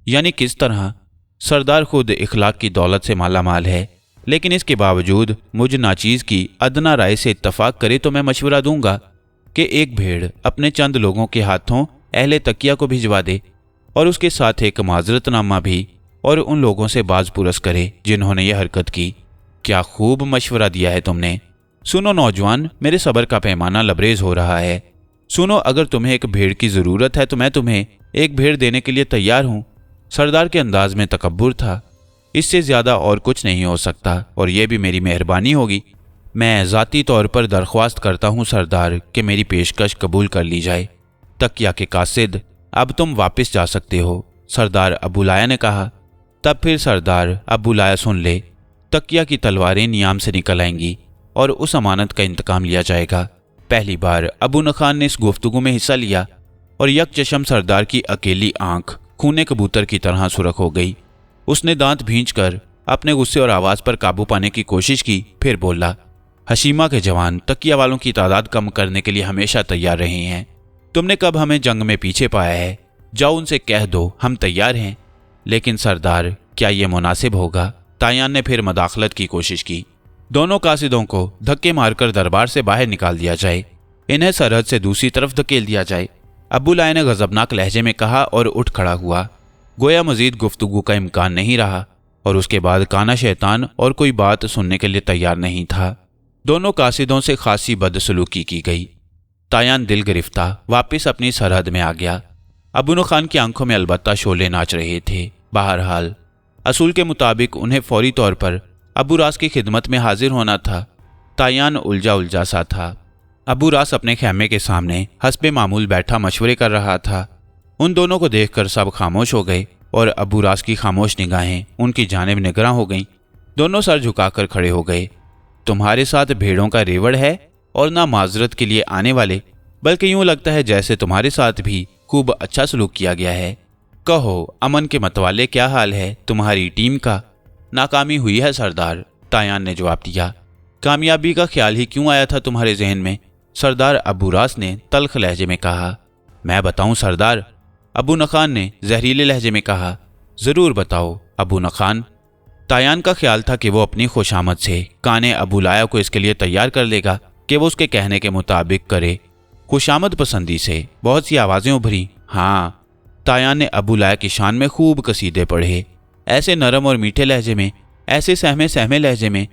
यानी किस तरह? सरदार खुद इखलाक की दौलत से माला माल है, लेकिन इसके बावजूद मुझ नाचीज़ की अदना राय से इत्तफाक करे तो मैं मशवरा दूंगा कि एक भेड़ अपने चंद लोगों के हाथों अहले तकिया को भिजवा दे और उसके साथ एक माजरतनामा भी, और उन लोगों से बाज पुरस करे जिन्होंने यह हरकत की। क्या खूब मशवरा दिया है तुमने। सुनो नौजवान, मेरे सब्र का पैमाना लबरेज हो रहा है। सुनो, अगर तुम्हें एक भेड़ की ज़रूरत है तो मैं तुम्हें एक भेड़ देने के लिए तैयार हूँ। सरदार के अंदाज में तकब्बुर था। इससे ज़्यादा और कुछ नहीं हो सकता, और यह भी मेरी मेहरबानी होगी। मैं ज़ाती तौर पर दरख्वास्त करता हूँ सरदार कि मेरी पेशकश कबूल कर ली जाए। तकिया के कासिद, अब तुम वापस जा सकते हो, सरदार अबूलाया ने कहा। तब फिर सरदार अबूलाया सुन ले, तकिया की तलवारें नियाम से निकल आएंगी और उस अमानत का इंतकाम लिया जाएगा। पहली बार अबू नखान ने इस गुफ्तगू में हिस्सा लिया और यकचशम सरदार की अकेली आंख खूने कबूतर की तरह सुरख हो गई। उसने दांत भींचकर अपने गुस्से और आवाज पर काबू पाने की कोशिश की, फिर बोला। हशीमा के जवान तकिया वालों की तादाद कम करने के लिए हमेशा तैयार रहे हैं। तुमने कब हमें जंग में पीछे पाया है? जाओ उनसे कह दो हम तैयार हैं। लेकिन सरदार, क्या यह मुनासिब होगा? तायान ने फिर मदाखलत की कोशिश की। दोनों कासिदों को धक्के मारकर दरबार से बाहर निकाल दिया जाए, इन्हें सरहद से दूसरी तरफ धकेल दिया जाए, अबूलाया ने गजबनाक लहजे में कहा और उठ खड़ा हुआ। गोया मजीद गुफ्तगू का इम्कान नहीं रहा, और उसके बाद काना शैतान और कोई बात सुनने के लिए तैयार नहीं था। दोनों कासिदों से खासी बदसलूकी की गई। तायान दिल गिरफ्ता वापस अपनी सरहद में आ गया। अबू खान की आंखों में अलबत्ता शोले नाच रहे थे। बहरहाल असूल के मुताबिक उन्हें फौरी तौर पर अबू रास की खिदमत में हाजिर होना था। तायान उलझा उलझा सा था। अबू रास अपने खैमे के सामने हस्बे मामूल बैठा मशवरे कर रहा था। उन दोनों को देखकर सब खामोश हो गए और अबू रास की खामोश निगाहें उनकी जानिब निगरां हो गईं। दोनों सर झुकाकर खड़े हो गए। तुम्हारे साथ भेड़ों का रेवड़ है और ना माजरत के लिए आने वाले, बल्कि यूं लगता है जैसे तुम्हारे साथ भी खूब अच्छा सलूक किया गया है। कहो अमन के मतवाले, क्या हाल है तुम्हारी टीम का? नाकामी हुई है सरदार, तायान ने जवाब दिया। कामयाबी का ख्याल ही क्यों आया था तुम्हारे जहन में? सरदार अबू रास ने तल्ख लहजे में कहा। मैं बताऊं सरदार, अबू नखान ने जहरीले लहजे में कहा। जरूर बताओ अबू नखान। तायान का ख्याल था कि वो अपनी खुशामद से काने अबूलाया को इसके लिए तैयार कर लेगा कि वो उसके कहने के मुताबिक करे। खुशामद पसंदी से बहुत सी आवाज़ें उभरी। हाँ, तायान ने अबूलाया की शान में खूब कसीदे पढ़े, ऐसे नरम और मीठे लहजे में, ऐसे सहमे सहमे लहजे में।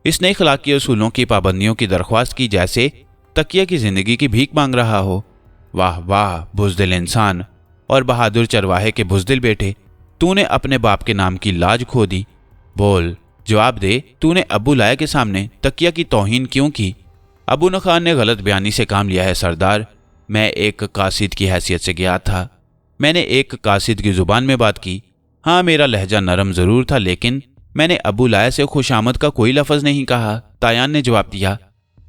इसने इखलाकी असूलों की पाबंदियों की दरख्वास्त की जैसे तकिया की जिंदगी की भीख मांग रहा हो। वाह वाह बुज़दिल इंसान और बहादुर चरवाहे के बुज़दिल बेटे, तूने अपने बाप के नाम की लाज खो दी। बोल, जवाब दे, तूने अब्बू लाया के सामने तकिया की तौहीन क्यों की? अबू नखान ने गलत बयानी से काम लिया है सरदार। मैं एक कासिद की हैसियत से गया था। मैंने एक कासिद की जुबान में बात की। हाँ, मेरा लहजा नरम जरूर था, लेकिन मैंने अबू लाया से खुशामद का कोई लफ्ज नहीं कहा। तायान ने जवाब दिया।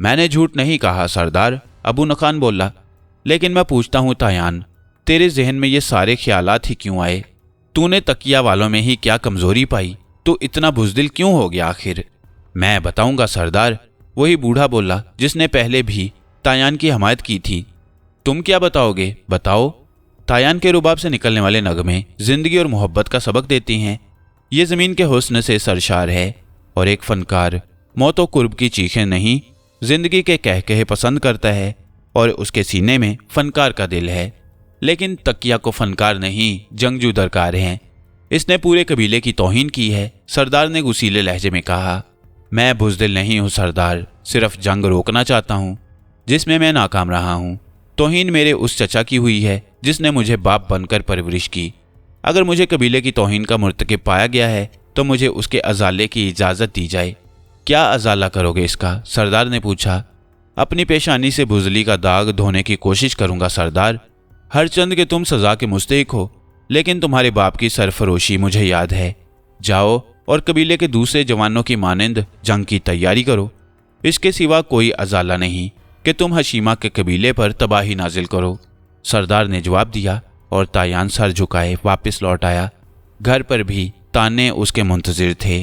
मैंने झूठ नहीं कहा सरदार, अबू नखान बोला। लेकिन मैं पूछता हूँ तायान, तेरे जहन में ये सारे ख्यालात ही क्यों आए? तूने तकिया वालों में ही क्या कमजोरी पाई? तो इतना बुजदिल क्यों हो गया आखिर? मैं बताऊंगा सरदार, वही बूढ़ा बोला जिसने पहले भी तायान की हमायत की थी। तुम क्या बताओगे? बताओ। तायान के रुबाब से निकलने वाले नगमे जिंदगी और मोहब्बत का सबक देती हैं। ये ज़मीन के हुस्न से सरशार है और एक फनकार मौत व कुर्ब की चीखें नहीं, जिंदगी के कहकहे पसंद करता है और उसके सीने में फनकार का दिल है। लेकिन तकिया को फनकार नहीं, जंगजू दरकार हैं। इसने पूरे कबीले की तौहीन की है, सरदार ने गुसीले लहजे में कहा। मैं बुज़दिल नहीं हूँ सरदार, सिर्फ जंग रोकना चाहता हूँ जिसमें मैं नाकाम रहा हूँ। तौहीन मेरे उस चचा की हुई है जिसने मुझे बाप बनकर परवरिश की। अगर मुझे कबीले की तौहीन का मुर्तकिब पाया गया है तो मुझे उसके अजाले की इजाज़त दी जाए। क्या अजाला करोगे इसका? सरदार ने पूछा। अपनी पेशानी से बुज़दिली का दाग धोने की कोशिश करूंगा सरदार। हर चंद के तुम सज़ा के मुस्तहिक हो, लेकिन तुम्हारे बाप की सरफरोशी मुझे याद है। जाओ और कबीले के दूसरे जवानों की मानंद जंग की तैयारी करो। इसके सिवा कोई अजाला नहीं कि तुम हशीमा के कबीले पर तबाही नाजिल करो। सरदार ने जवाब दिया और तायान सर झुकाए वापस लौट आया। घर पर भी ताने उसके मुंतजिर थे।